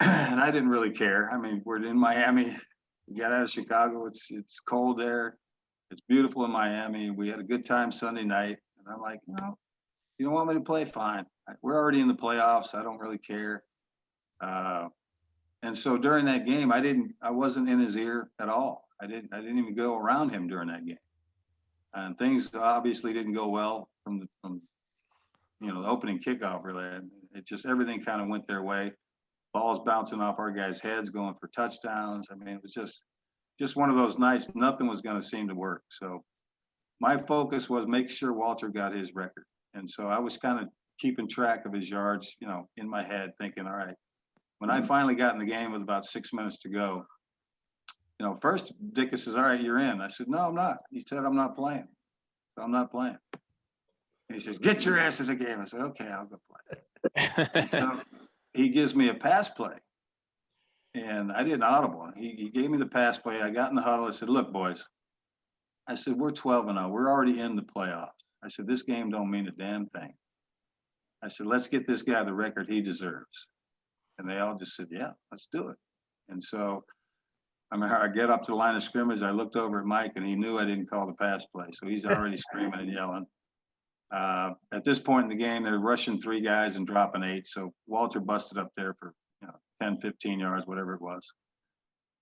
And I didn't really care. I mean, we're in Miami. We got out of Chicago. It's cold there. It's beautiful in Miami. We had a good time Sunday night. And I'm like, you don't want me to play? Fine. We're already in the playoffs. I don't really care. And so during that game, I wasn't in his ear at all. I didn't even go around him during that game. And things obviously didn't go well from the opening kickoff, really. It just, everything kind of went their way. Balls bouncing off our guys' heads, going for touchdowns. I mean, it was just one of those nights. Nothing was going to seem to work. So my focus was make sure Walter got his record. And so I was kind of keeping track of his yards, in my head, thinking, all right, when I finally got in the game with about 6 minutes to go, first Dick says, "All right, you're in." I said, "No, I'm not." He said, "I'm not playing." So I'm not playing. And he says, "Get your ass in the game." I said, "Okay, I'll go play." So he gives me a pass play, and I did an audible. He gave me the pass play. I got in the huddle. I said, "Look, boys," I said, "we're 12-0. We're already in the playoffs." I said, "This game don't mean a damn thing." I said, "Let's get this guy the record he deserves." And they all just said, "Yeah, let's do it." And so I remember I get up to the line of scrimmage. I looked over at Mike, and he knew I didn't call the pass play. So he's already screaming and yelling. At this point in the game, they're rushing 3 guys and dropping 8. So Walter busted up there for 10, 15 yards, whatever it was.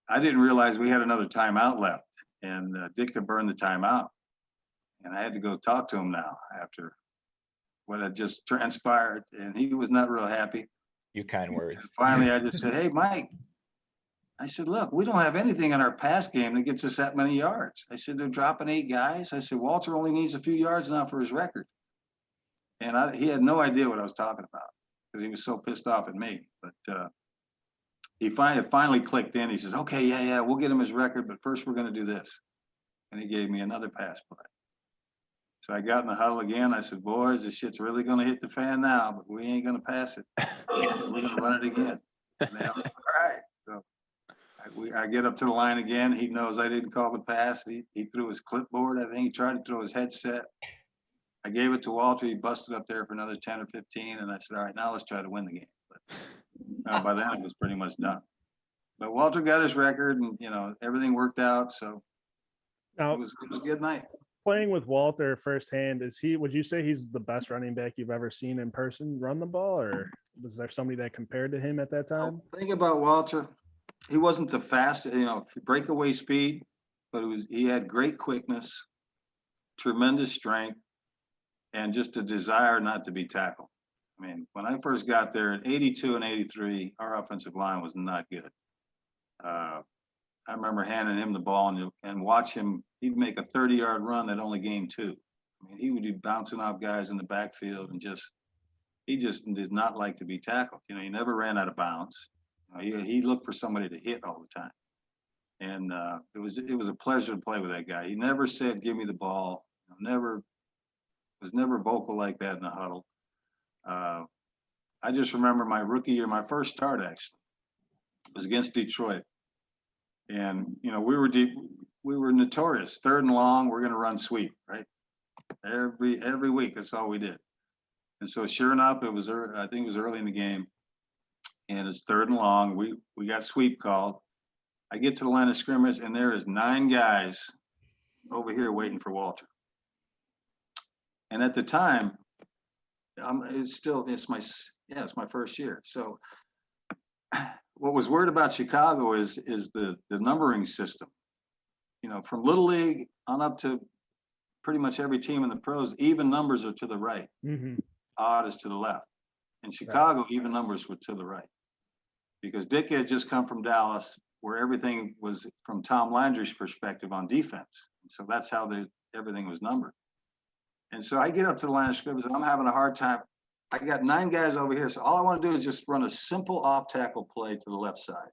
I didn't realize we had another timeout left, and Dick had burned the timeout. And I had to go talk to him now after what had just transpired, and he was not real happy. You kind words. And finally, I just said, "Hey, Mike," I said, "look, we don't have anything in our pass game that gets us that many yards." I said, "They're dropping 8 guys." I said, "Walter only needs a few yards now for his record." And he had no idea what I was talking about because he was so pissed off at me. But it finally clicked in. He says, "Okay, yeah, we'll get him his record, but first we're going to do this." And he gave me another pass play. So I got in the huddle again. I said, "Boys, this shit's really going to hit the fan now, but we ain't going to pass it. We're going to run it again." And they all said, "All right." So I get up to the line again. He knows I didn't call the pass. He threw his clipboard. I think he tried to throw his headset. I gave it to Walter. He busted up there for another 10 or 15. And I said, "All right, now let's try to win the game." But by then it was pretty much done. But Walter got his record, and everything worked out. So Now, it was a good night. playing with Walter firsthand, would you say he's the best running back you've ever seen in person run the ball, or was there somebody that compared to him at that time? Think about Walter. He wasn't the fastest, breakaway speed, but he had great quickness, tremendous strength, and just a desire not to be tackled. I mean, when I first got there in 82 and 83, our offensive line was not good. I remember handing him the ball and watch him. He'd make a 30-yard run that only gained 2. I mean, he would be bouncing off guys in the backfield, and he just did not like to be tackled. He never ran out of bounds. He looked for somebody to hit all the time. And it was a pleasure to play with that guy. He never said, "Give me the ball." Was never vocal like that in the huddle. I just remember my rookie year, my first start actually was against Detroit. And, we were notorious. 3rd and long, we're going to run sweep, right? Every week, that's all we did. And so sure enough, I think it was early in the game, and it's 3rd and long. We got sweep called. I get to the line of scrimmage, and there is 9 guys over here waiting for Walter. And at the time, it's my first year. So what was weird about Chicago is the numbering system. From Little League on up to pretty much every team in the pros, even numbers are to the right. Mm-hmm. Odd is to the left. In Chicago, even numbers were to the right. Because Dick had just come from Dallas, where everything was from Tom Landry's perspective on defense. And so that's how everything was numbered. And so I get up to the line of scrimmage, and I'm having a hard time. I got 9 guys over here, so all I want to do is just run a simple off tackle play to the left side.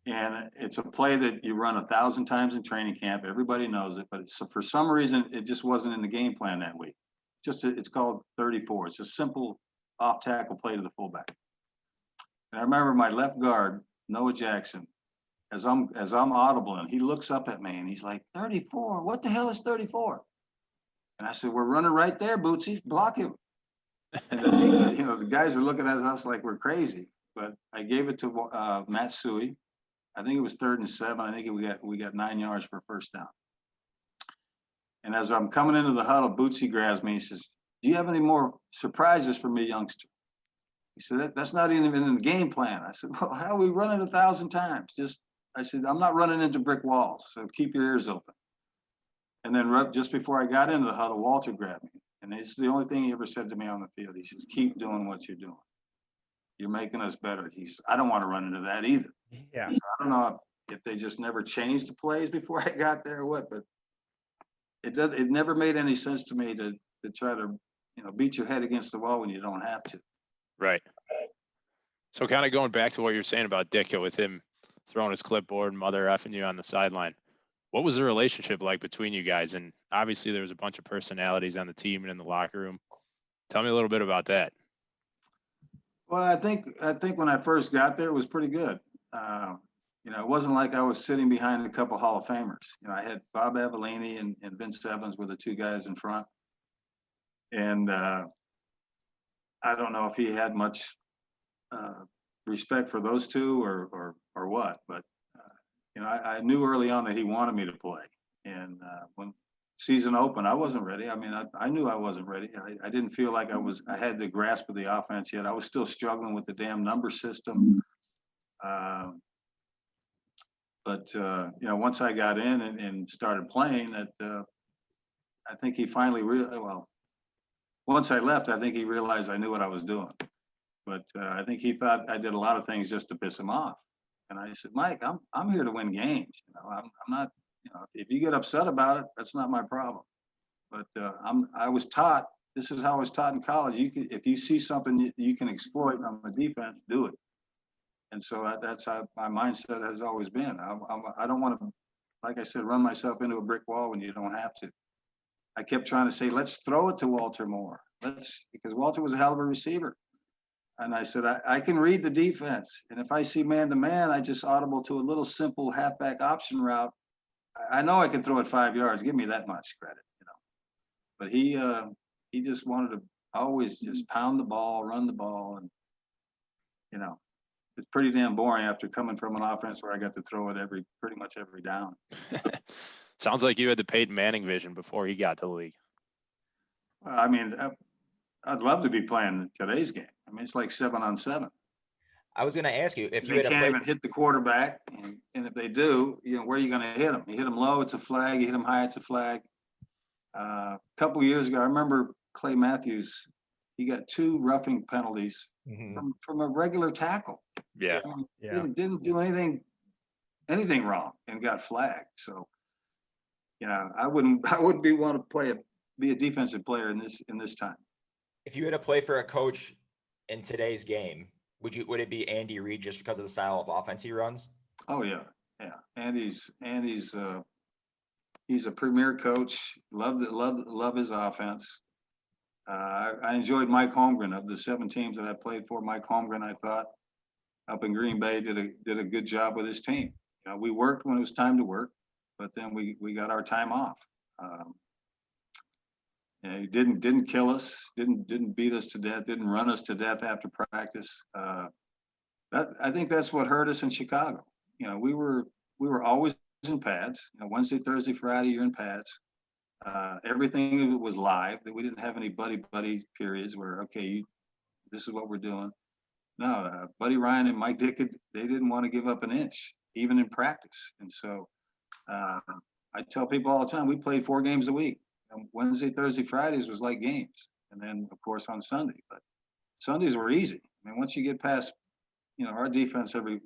And it's a play that you run 1,000 times in training camp. Everybody knows it, but for some reason, it just wasn't in the game plan that week. It's called 34. It's a simple off tackle play to the fullback. And I remember my left guard, Noah Jackson, as I'm audible, and he looks up at me and he's like, 34, what the hell is 34? And I said, we're running right there, Bootsy, block him. And the guys are looking at us like we're crazy. But I gave it to Matt Suey. I think it was 3rd and 7. I think we got 9 yards for first down. And as I'm coming into the huddle, Bootsy grabs me. He says, do you have any more surprises for me, youngster? He said, that's not even in the game plan. I said, well, how are we running 1,000 times? I said, I'm not running into brick walls, so keep your ears open. And then just before I got into the huddle, Walter grabbed me. And it's the only thing he ever said to me on the field. He says, keep doing what you're doing. You're making us better. He says, I don't want to run into that either. Yeah. So I don't know if they just never changed the plays before I got there or what, but it never made any sense to me to try to, beat your head against the wall when you don't have to. Right. So kind of going back to what you're saying about Ditka with him throwing his clipboard, mother effing you on the sideline. What was the relationship like between you guys? And obviously there was a bunch of personalities on the team and in the locker room. Tell me a little bit about that. Well, I think when I first got there, it was pretty good. It wasn't like I was sitting behind a couple Hall of Famers. I had Bob Avellini and Vince Evans were the two guys in front. And I don't know if he had much respect for those two or what, but I knew early on that he wanted me to play. And when season opened, I wasn't ready. I mean, I knew I wasn't ready. I didn't feel like I had the grasp of the offense yet. I was still struggling with the damn number system. But once I got in and started playing, I think he finally once I left, I think he realized I knew what I was doing. But I think he thought I did a lot of things just to piss him off. And I said, Mike, I'm here to win games. I'm not. If you get upset about it, that's not my problem. But I was taught. This is how I was taught in college. If you see something you can exploit on the defense, do it. And so that's how my mindset has always been. I don't want to, like I said, run myself into a brick wall when you don't have to. I kept trying to say, let's throw it to Walter more. Because Walter was a hell of a receiver. And I said, I can read the defense. And if I see man-to-man, I just audible to a little simple halfback option route. I know I can throw it 5 yards. Give me that much credit, But he just wanted to always just pound the ball, run the ball. And, it's pretty damn boring after coming from an offense where I got to throw it pretty much every down. Sounds like you had the Peyton Manning vision before he got to the league. I mean, I'd love to be playing today's game. I mean, it's like 7-on-7. I was going to ask you if you They had can't played. even hit the quarterback, and if they do, where are you going to hit them? You hit them low, it's a flag. You hit them high, it's a flag. A couple years ago, I remember Clay Matthews. He got 2 roughing penalties from a regular tackle. Yeah. Didn't do anything wrong and got flagged. So, I wouldn't want to be a defensive player in this time. If you had to play for a coach in today's game, would it be Andy Reid just because of the style of offense he runs? Oh yeah. Andy's he's a premier coach. Love his offense. I enjoyed Mike Holmgren. Of the 7 teams that I played for, Mike Holmgren, I thought, up in Green Bay did a good job with his team. We worked when it was time to work, but then we got our time off. He didn't kill us, didn't beat us to death, didn't run us to death after practice. I think that's what hurt us in Chicago. We were always in pads. Wednesday, Thursday, Friday, you're in pads. Everything was live. We didn't have any buddy periods where, okay, this is what we're doing. No, Buddy Ryan and Mike Dick, they didn't want to give up an inch, even in practice. And so I tell people all the time, we played 4 games a week. And Wednesday, Thursday, Fridays was like games. And then, of course, on Sunday. But Sundays were easy. I mean, once you get past, our defense every,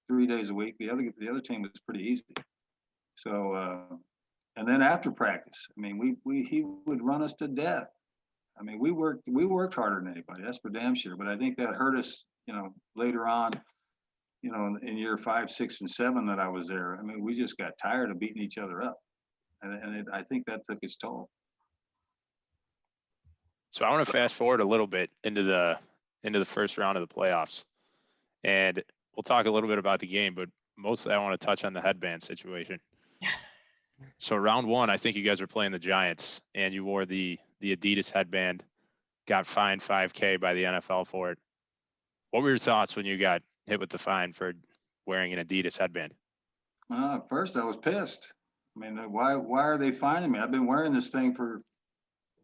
3 days a week, the other team was pretty easy. So, and then after practice, I mean, he would run us to death. I mean, we worked harder than anybody. That's for damn sure. But I think that hurt us, later on. you know, in year 5, 6, and 7 that I was there. I mean, we just got tired of beating each other up. I think that took its toll. So I want to fast forward a little bit into the first round of the playoffs, and we'll talk a little bit about the game, but mostly I want to touch on the headband situation. So round 1, I think you guys were playing the Giants, and you wore the Adidas headband, got fined $5K by the NFL for it. What were your thoughts when you got hit with the fine for wearing an Adidas headband? At first I was pissed. I mean, why are they fining me? I've been wearing this thing for,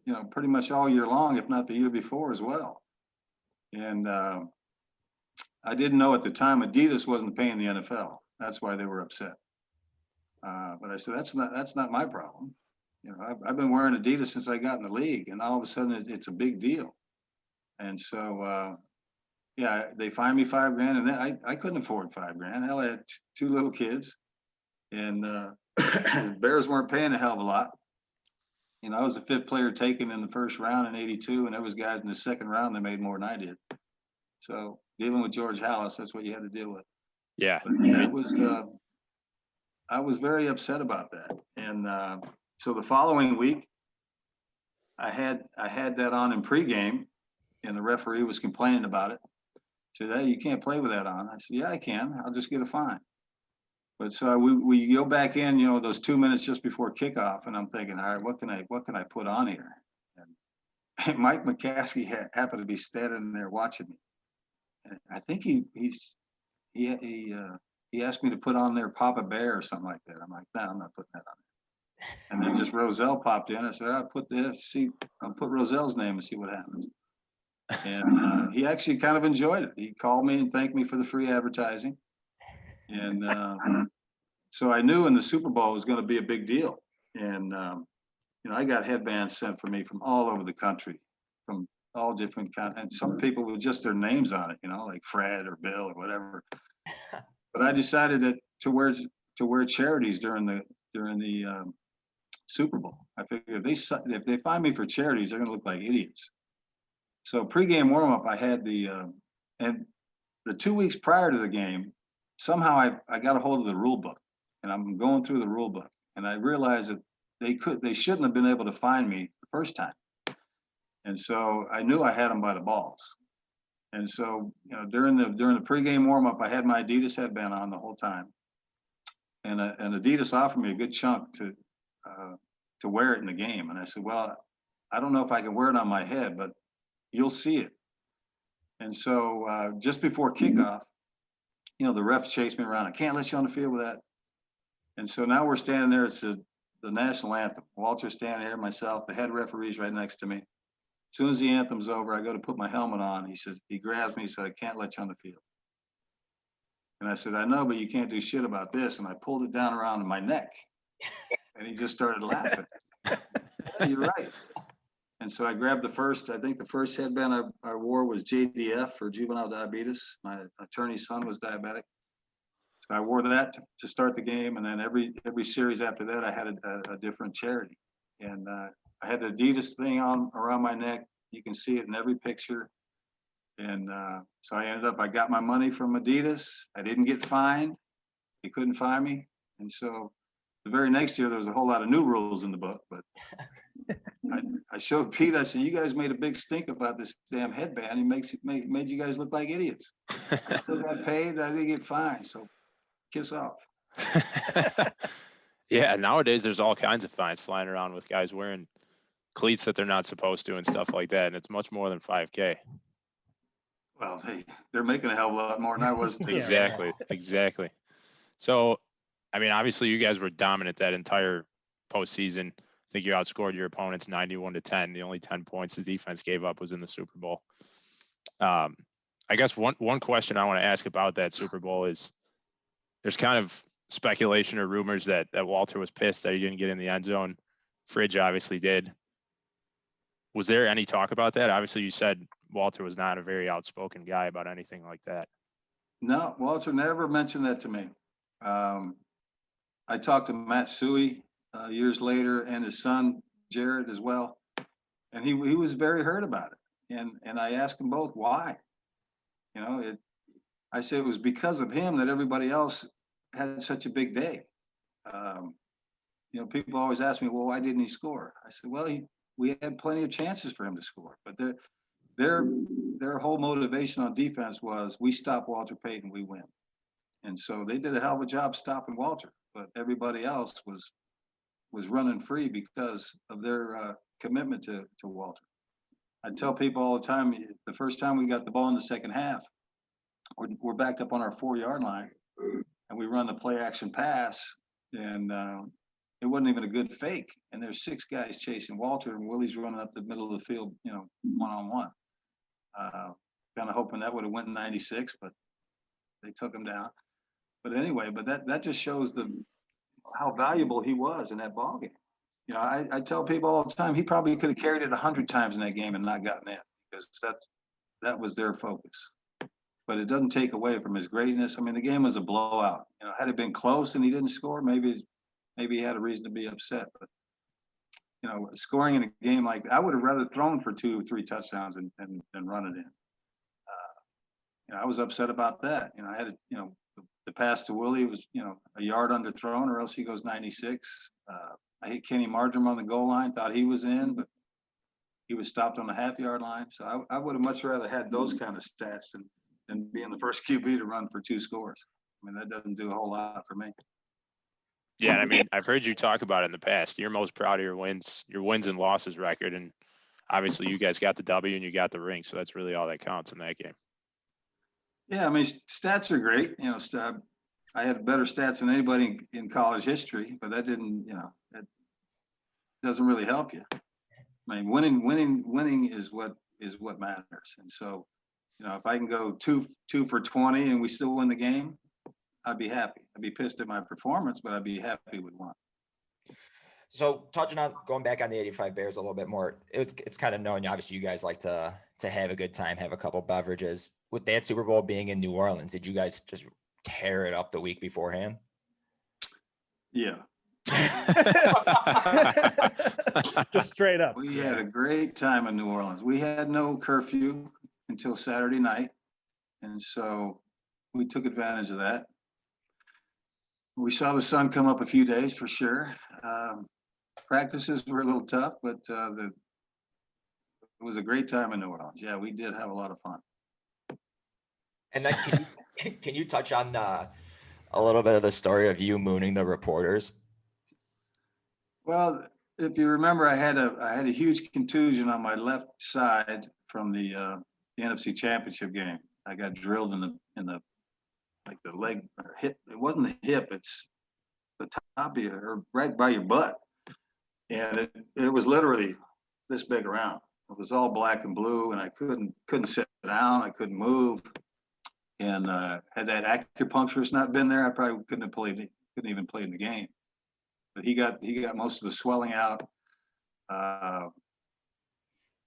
you know, pretty much all year long, if not the year before as well. And I didn't know at the time Adidas wasn't paying the NFL. That's why they were upset. But I said, that's not my problem. You know, I've been wearing Adidas since I got in the league, and all of a sudden it's a big deal. And so, yeah, they fined me $5,000, and then I couldn't afford $5,000. Hell, I had 2 little kids, and the Bears weren't paying a hell of a lot. You know, I was the 5th player taken in the first round in '82, and there was guys in the second round that made more than I did. So dealing with George Hallis, that's what you had to deal with. Yeah. But yeah, it was. I was very upset about that, and so the following week, I had that on in pregame, and the referee was complaining about it. Said, "Hey, you can't play with that on." I said, "Yeah, I can. I'll just get a fine." But so we go back in, you know, those 2 minutes just before kickoff, and I'm thinking, all right, what can I put on here? And Mike McCaskey happened to be standing there watching me, and I think he asked me to put on there Papa Bear or something like that. I'm like, no, I'm not putting that on there. And then just Roselle popped in. I said, I'll put Roselle's name and see what happens. And he actually kind of enjoyed it. He called me and thanked me for the free advertising. And so I knew in the Super Bowl it was going to be a big deal. And, you know, I got headbands sent for me from all over the country, from all different kinds. And some people with just their names on it, you know, like Fred or Bill or whatever. But I decided to wear charities during the Super Bowl. I figured if they find me for charities, they're going to look like idiots. So pregame warm up, I had and the 2 weeks prior to the game, somehow I got a hold of the rule book, and I'm going through the rule book, and I realized that they shouldn't have been able to find me the first time. And so I knew I had them by the balls. And so, you know, during the pregame warm up, I had my Adidas headband on the whole time, and Adidas offered me a good chunk to wear it in the game. And I said, well, I don't know if I can wear it on my head, but you'll see it. And so just before kickoff, you know, the refs chased me around. I can't let you on the field with that. And so now we're standing there. It's the national anthem. Walter's standing here, myself, the head referee's right next to me. As soon as the anthem's over, I go to put my helmet on. He grabs me, he said, I can't let you on the field. And I said, I know, but you can't do shit about this. And I pulled it down around my neck. And he just started laughing. Yeah, you're right. And so I grabbed I think the first headband I wore was JDF, for juvenile diabetes. My attorney's son was diabetic. So I wore that to start the game. And then every series after that, I had a different charity. And I had the Adidas thing on around my neck. You can see it in every picture. And so I got my money from Adidas. I didn't get fined. They couldn't fine me. And so the very next year, there was a whole lot of new rules in the book. But I showed Pete, I said, you guys made a big stink about this damn headband. He made you guys look like idiots. I still got paid. I didn't get fined. So kiss off. Yeah, nowadays there's all kinds of fines flying around with guys wearing cleats that they're not supposed to and stuff like that, and it's much more than $5K. Well, they're making a hell of a lot more than I was. Exactly. So, I mean, obviously you guys were dominant that entire postseason. I think you outscored your opponents 91-10. The only 10 points the defense gave up was in the Super Bowl. I guess one question I want to ask about that Super Bowl is, there's kind of speculation or rumors that Walter was pissed that he didn't get in the end zone. Fridge obviously did. Was there any talk about that? Obviously, you said Walter was not a very outspoken guy about anything like that. No, Walter never mentioned that to me. I talked to Matt Suey years later, and his son Jared as well, and he was very hurt about it. And I asked them both why. You know, I say it was because of him that everybody else had such a big day. People always ask me, well, why didn't he score? I said, well, we had plenty of chances for him to score, but their whole motivation on defense was we stop Walter Payton, we win. And so they did a hell of a job stopping Walter, but everybody else was running free because of their commitment to Walter. I tell people all the time, the first time we got the ball in the second half, we're backed up on our 4-yard line, and we run the play action pass, and it wasn't even a good fake. And there's 6 guys chasing Walter, and Willie's running up the middle of the field, one-on-one. Kind of hoping that would have went 96, but they took him down. But anyway, that just shows how valuable he was in that ball game. I tell people all the time, he probably could have carried it 100 times in that game and not gotten in, because that was their focus. But it doesn't take away from his greatness. I mean, the game was a blowout. Had it been close and he didn't score, maybe he had a reason to be upset. But scoring in a game like I would have rather thrown for 2 or 3 touchdowns than run it in. I was upset about that. I had the pass to Willie was a yard underthrown, or else he goes 96. I hit Kenny Marjoram on the goal line, thought he was in, but he was stopped on the half-yard line. So I would have much rather had those kind of stats than being the first QB to run for 2 scores. I mean, that doesn't do a whole lot for me. Yeah, I mean, I've heard you talk about it in the past. You're most proud of your wins and losses record, and obviously you guys got the W and you got the ring, so that's really all that counts in that game. Yeah, I mean, stats are great. I had better stats than anybody in college history, but that didn't, that doesn't really help you. I mean, winning is what matters. And so, if I can go 2 for 20 and we still win the game, I'd be happy. I'd be pissed at my performance, but I'd be happy with 1. So going back on the 85 Bears a little bit more, it's kind of known, obviously you guys like to have a good time, have a couple beverages. With that Super Bowl being in New Orleans, did you guys just tear it up the week beforehand? Yeah. Just straight up. We had a great time in New Orleans. We had no curfew until Saturday night. And so we took advantage of that. We saw the sun come up a few days for sure. Practices were a little tough, but it was a great time in New Orleans. Yeah, we did have a lot of fun. And then can you touch on a little bit of the story of you mooning the reporters? Well, if you remember, I had a huge contusion on my left side from the NFC Championship game. I got drilled in the like the leg or hip. It wasn't the hip, it's the top of or right by your butt. And it was literally this big around. It was all black and blue, and I couldn't sit down, I couldn't move. And had that acupuncturist not been there, I probably couldn't even play in the game. But he got most of the swelling out.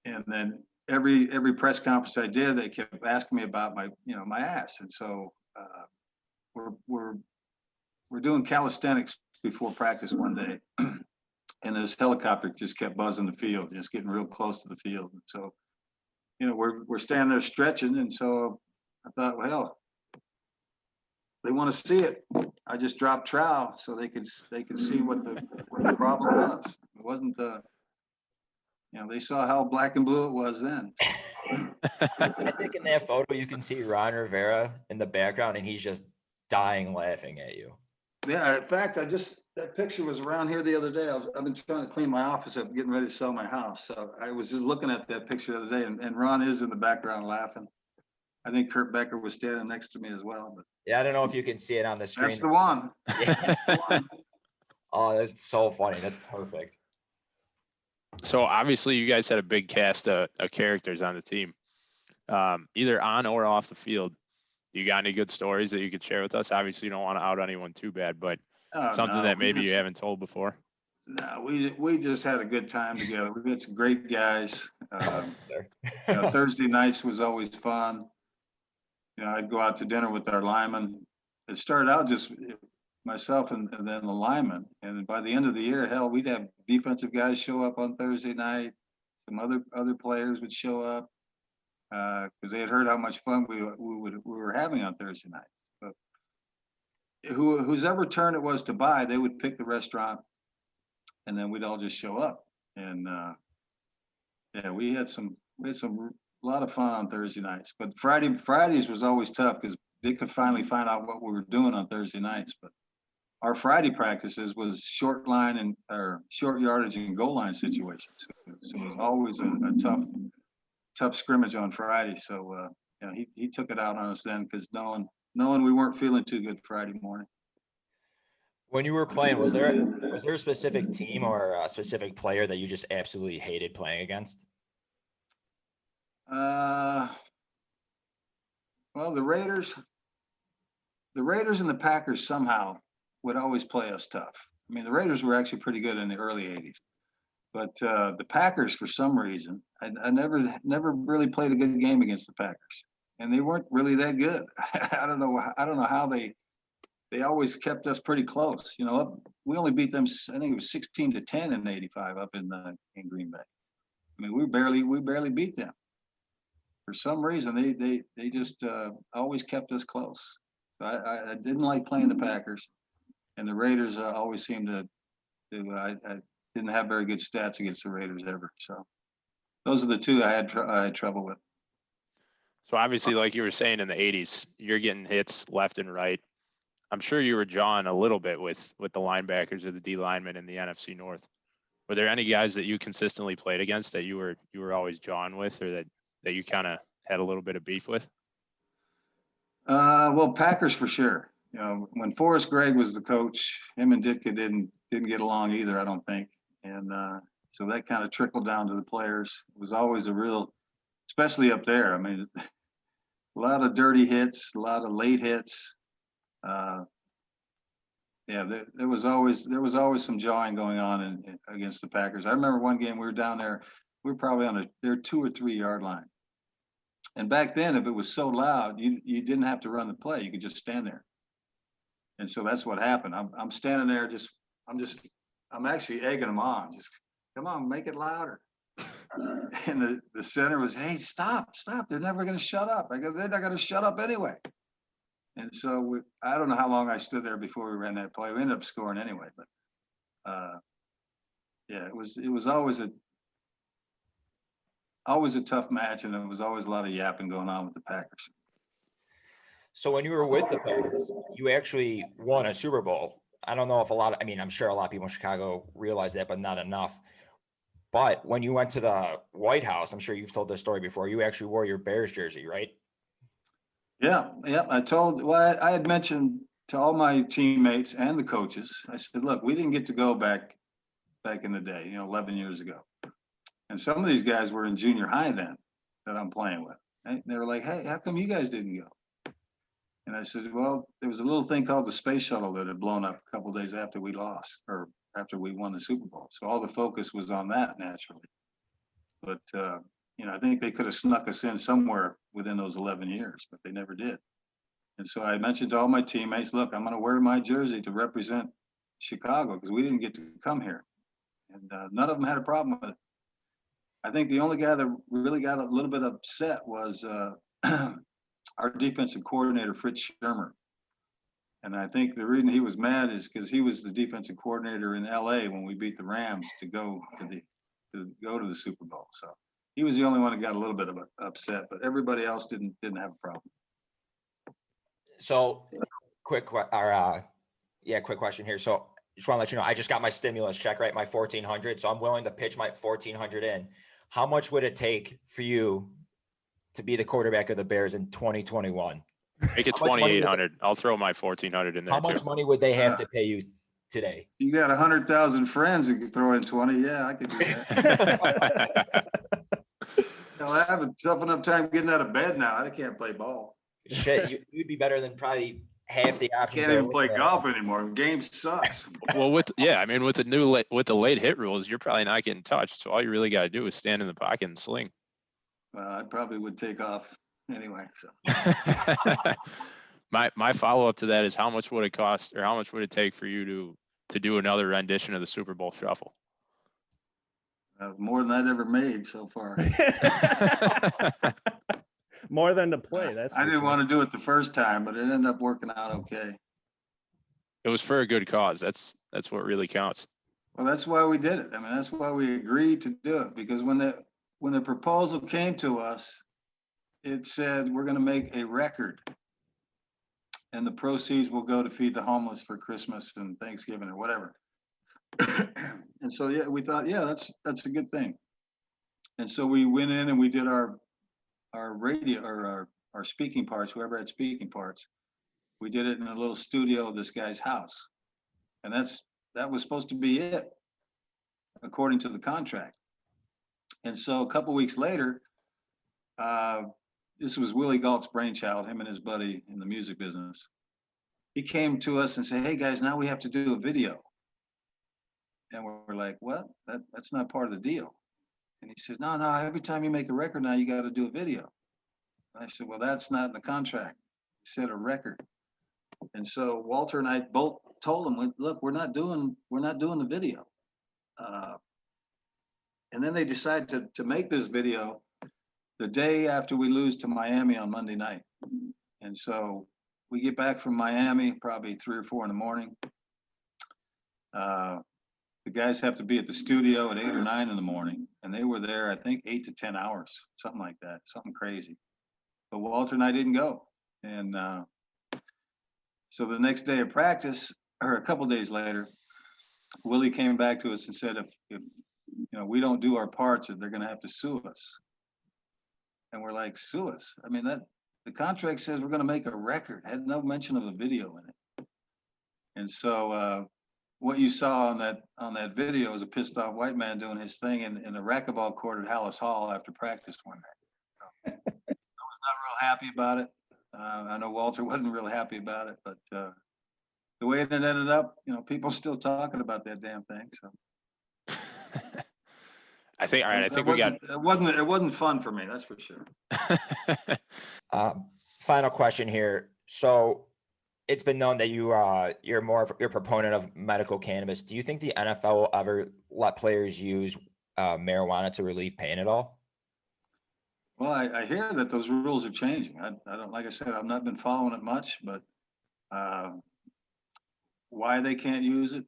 And then every press conference I did, they kept asking me about my ass. And so we're doing calisthenics before practice one day, and this helicopter just kept buzzing the field, just getting real close to the field. And so, we're standing there stretching, and so I thought, well, they want to see it. I just dropped trowel so they could see what the problem was. It wasn't they saw how black and blue it was then. I think in that photo you can see Ron Rivera in the background, and he's just dying laughing at you. Yeah, in fact, that picture was around here the other day. I've been trying to clean my office up, getting ready to sell my house. So I was just looking at that picture the other day, and Ron is in the background laughing. I think Kurt Becker was standing next to me as well. But yeah, I don't know if you can see it on the screen. that's the one. Yeah. That's the one. Oh, that's so funny. That's perfect. So obviously you guys had a big cast of characters on the team, either on or off the field. You got any good stories that you could share with us? Obviously you don't want to out anyone too bad, but something that maybe you haven't told before. No, we just had a good time together. We had some great guys. Thursday nights was always fun. I'd go out to dinner with our linemen. It started out just myself and then the linemen. And by the end of the year, hell, we'd have defensive guys show up on Thursday night. Some other players would show up. because they had heard how much fun we were having on Thursday night. But whose ever turn it was to buy, they would pick the restaurant, and then we'd all just show up. And yeah, we had a lot of fun on Thursday nights. But Fridays was always tough because they could finally find out what we were doing on Thursday nights. But our Friday practices was short line or short yardage and goal line situations. So it was always a tough scrimmage on Friday. So yeah, he took it out on us then because knowing we weren't feeling too good Friday morning. When you were playing, was there a specific team or a specific player that you just absolutely hated playing against? Well, the Raiders and the Packers somehow would always play us tough. I mean, the Raiders were actually pretty good in the early 80s, but the Packers, for some reason, I never really played a good game against the Packers, and they weren't really that good. I don't know how they always kept us pretty close. You know, we only beat them, I think it was 16-10 in '85 up in Green Bay. I mean, we barely beat them. For some reason, they just always kept us close. So I didn't like playing the Packers, and the Raiders always seemed to. I didn't have very good stats against the Raiders ever. So those are the two I had trouble with. So obviously, like you were saying, in the 80s, you're getting hits left and right. I'm sure you were jawing a little bit with the linebackers or the D linemen in the NFC North. Were there any guys that you consistently played against that you were always jawing with, or that you kind of had a little bit of beef with? Well, Packers for sure. You know, when Forrest Gregg was the coach, him and Ditka didn't get along either, I don't think. And so that kind of trickled down to the players. It was always especially up there. I mean, a lot of dirty hits, a lot of late hits. Yeah, there was always some jawing going on against the Packers. I remember one game we were down there. We were probably on their 2 or 3 yard line. And back then, if it was so loud, you didn't have to run the play. You could just stand there. And so that's what happened. I'm standing there, I'm actually egging them on. Just come on, make it louder. And the center was, hey, stop. They're never going to shut up. I go, they're not going to shut up anyway. And so I don't know how long I stood there before we ran that play. We ended up scoring anyway. But yeah, it was always a tough match, and it was always a lot of yapping going on with the Packers. So when you were with the Packers, you actually won a Super Bowl. I don't know if I'm sure a lot of people in Chicago realize that, but not enough. But when you went to the White House, I'm sure you've told this story before, you actually wore your Bears jersey, right? Yeah. I had mentioned to all my teammates and the coaches, I said, look, we didn't get to go back in the day, 11 years ago. And some of these guys were in junior high then that I'm playing with. And they were like, hey, how come you guys didn't go? And I said, well, there was a little thing called the space shuttle that had blown up a couple of days after we lost, or after we won the Super Bowl. So all the focus was on that naturally. But, I think they could have snuck us in somewhere within those 11 years, but they never did. And so I mentioned to all my teammates, look, I'm going to wear my jersey to represent Chicago because we didn't get to come here. And none of them had a problem with it. I think the only guy that really got a little bit upset was our defensive coordinator, Fritz Shermer. And I think the reason he was mad is because he was the defensive coordinator in LA when we beat the Rams to go to the Super Bowl. So he was the only one that got a little bit of upset, but everybody else didn't have a problem. So quick question here. So just want to let you know, I just got my stimulus check, right? My $1,400. So I'm willing to pitch my $1,400 in. How much would it take for you to be the quarterback of the Bears in 2021? Make it 2,800. I'll throw my 1,400 in there. How much money would they have to pay you today? You got 100,000 friends who could throw in 20. Yeah, I could do that. I have a tough enough time getting out of bed now. I can't play ball. Shit, you'd be better than probably half the options. Can't even play golf anymore. Game sucks. Well, with the late hit rules, you're probably not getting touched. So all you really got to do is stand in the pocket and sling. I probably would take off anyway. So. My follow up to that is how much would it cost, or how much would it take for you to do another rendition of the Super Bowl Shuffle? More than I'd ever made so far. more than to play. That's I for didn't sure. want to do it the first time, but it ended up working out okay. It was for a good cause. That's what really counts. Well, that's why we did it. I mean, that's why we agreed to do it, because when the proposal came to us, it said, we're going to make a record and the proceeds will go to feed the homeless for Christmas and Thanksgiving or whatever. And so, yeah, we thought, yeah, that's a good thing. And so we went in and we did our radio or our speaking parts, whoever had speaking parts. We did it in a little studio of this guy's house. And that was supposed to be it, according to the contract. And so a couple weeks later, this was Willie Galt's brainchild, him and his buddy in the music business. He came to us and said, hey guys, now we have to do a video. And we're like, what? That's not part of the deal. And he says, no, every time you make a record now, you got to do a video. And I said, well, that's not in the contract. He said a record. And so Walter and I both told him, look, we're not doing the video. And then they decided to make this video the day after we lose to Miami on Monday night. And so we get back from Miami probably 3 or 4 in the morning. The guys have to be at the studio at 8 or 9 in the morning. And they were there, I think, 8 to 10 hours, something like that, something crazy. But Walter and I didn't go. And so the next day of practice, or a couple days later, Willie came back to us and said, if we don't do our parts, they're going to have to sue us. And we're like, sue us? I mean, the contract says we're going to make a record. It had no mention of a video in it. And so what you saw on that video is a pissed off white man doing his thing in the racquetball court at Hallis Hall after practice one night. I was not real happy about it. I know Walter wasn't real happy about it, but the way it ended up, people still talking about that damn thing. So I think. All right. I think we got. It wasn't fun for me. That's for sure. Final question here. So it's been known that you're a proponent of medical cannabis. Do you think the NFL will ever let players use marijuana to relieve pain at all? Well, I hear that those rules are changing. I don't, like I said, I've not been following it much, but why they can't use it,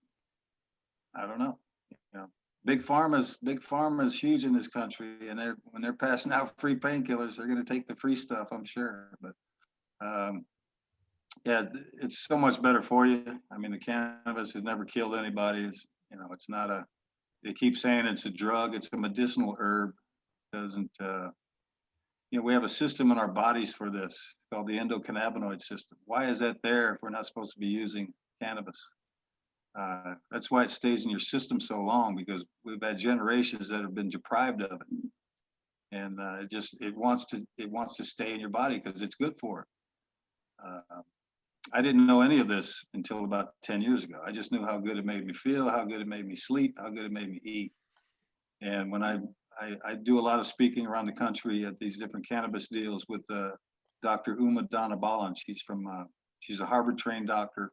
I don't know. Big pharma is huge in this country, and when they're passing out free painkillers, they're going to take the free stuff, I'm sure. But yeah, it's so much better for you. I mean, the cannabis has never killed anybody. It's it's not they keep saying it's a drug. It's a medicinal herb. It doesn't we have a system in our bodies for this called the endocannabinoid system. Why is that there if we're not supposed to be using cannabis? That's why it stays in your system so long, because we've had generations that have been deprived of it, and it wants to stay in your body because it's good for it. I didn't know any of this until about 10 years ago. I just knew how good it made me feel, how good it made me sleep, how good it made me eat. And when I do a lot of speaking around the country at these different cannabis deals with Dr. Uma Dhanabalan. She's a Harvard trained doctor,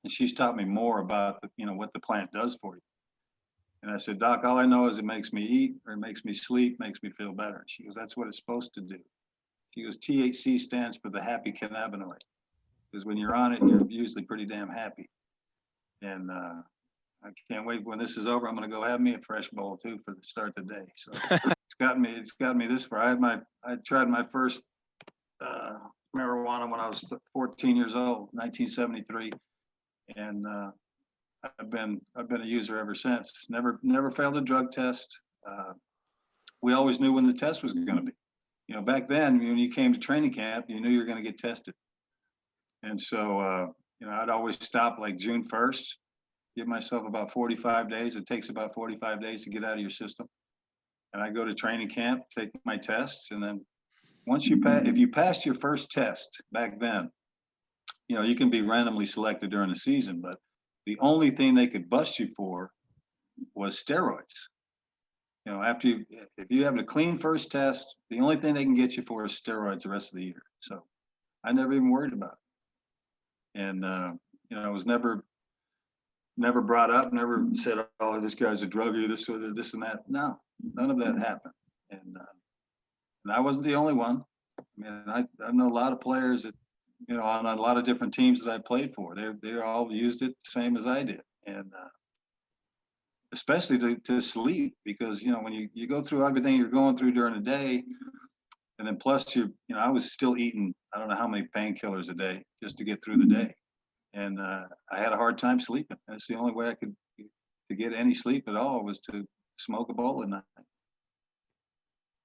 and she's taught me more about what the plant does for you. And I said, Doc, all I know is it makes me eat, or it makes me sleep, makes me feel better. She goes, that's what it's supposed to do. She goes, THC stands for the happy cannabinoid, because when you're on it, you're usually pretty damn happy. And I can't wait when this is over. I'm going to go have me a fresh bowl too for the start of the day. So it's got me this far. I tried my first marijuana when I was 14 years old, 1973, and I've been a user ever since. Never failed a drug test. We always knew when the test was going to be. Back then when you came to training camp, you knew you were going to get tested. And so I'd always stop like June 1st. Give myself about 45 days. It takes about 45 days to get out of your system. And I go to training camp, take my tests. And then if you passed your first test back then, you can be randomly selected during the season, but the only thing they could bust you for was steroids. If you have a clean first test, the only thing they can get you for is steroids the rest of the year. So I never even worried about it. And, I was never brought up, never said, oh, this guy's a druggie, this and that. No, none of that happened. And I wasn't the only one. I mean, I know a lot of players that, on a lot of different teams that I played for. They all used it the same as I did, and especially to sleep, because when you go through everything you're going through during the day, and then plus I was still eating I don't know how many painkillers a day just to get through the day, and I had a hard time sleeping. That's the only way I could to get any sleep at all was to smoke a bowl at night.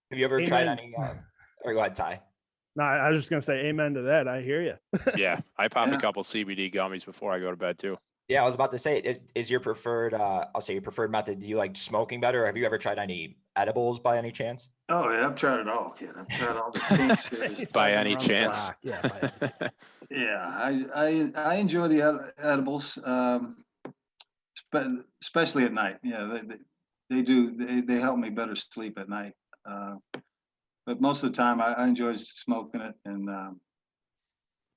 Have you ever tried Amen. any? Or go ahead, Ty. No, I was just gonna say amen to that. I hear you. Yeah, I pop Yeah. a couple CBD gummies before I go to bed too. Yeah, I was about to say, is your preferred? I'll say your preferred method. Do you like smoking better? Or have you ever tried any edibles by any chance? Oh yeah, I've tried it all, kid. I've tried all the tinctures. He's By cycling any around the chance? block. Yeah. By any- Yeah, I enjoy the edibles, especially at night. Yeah, they help me better sleep at night. But most of the time, I enjoy smoking it, and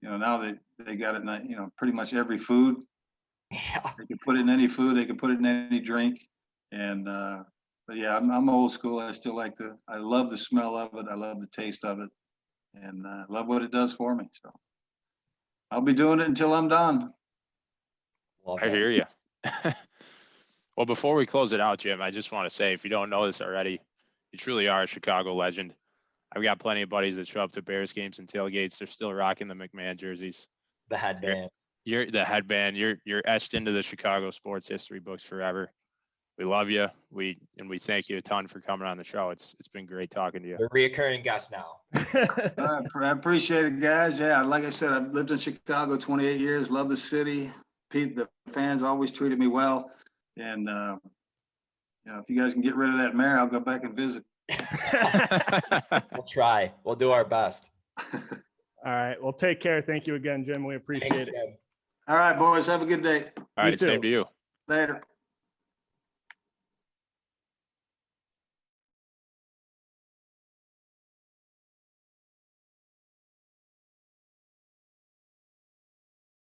now they got it in pretty much every food. Yeah. They can put it in any food. They can put it in any drink, and but yeah, I'm old school. I love the smell of it. I love the taste of it, and I love what it does for me. So I'll be doing it until I'm done. Love I that. hear you. Well, before we close it out, Jim, I just want to say, if you don't know this already, you truly are a Chicago legend. I've got plenty of buddies that show up to Bears games and tailgates. They're still rocking the McMahon jerseys. The headband. You're the headband. You're etched into the Chicago sports history books forever. We love you. We thank you a ton for coming on the show. It's been great talking to you. You're a reoccurring guest now. I appreciate it, guys. Yeah, like I said, I've lived in Chicago 28 years. Love the city. The fans always treated me well, and if you guys can get rid of that mayor, I'll go back and visit. We'll try. We'll do our best. All right. Well, take care. Thank you again, Jim. We appreciate Thanks, it. Jim. All right, boys. Have a good day. All right, too. same to you. Later.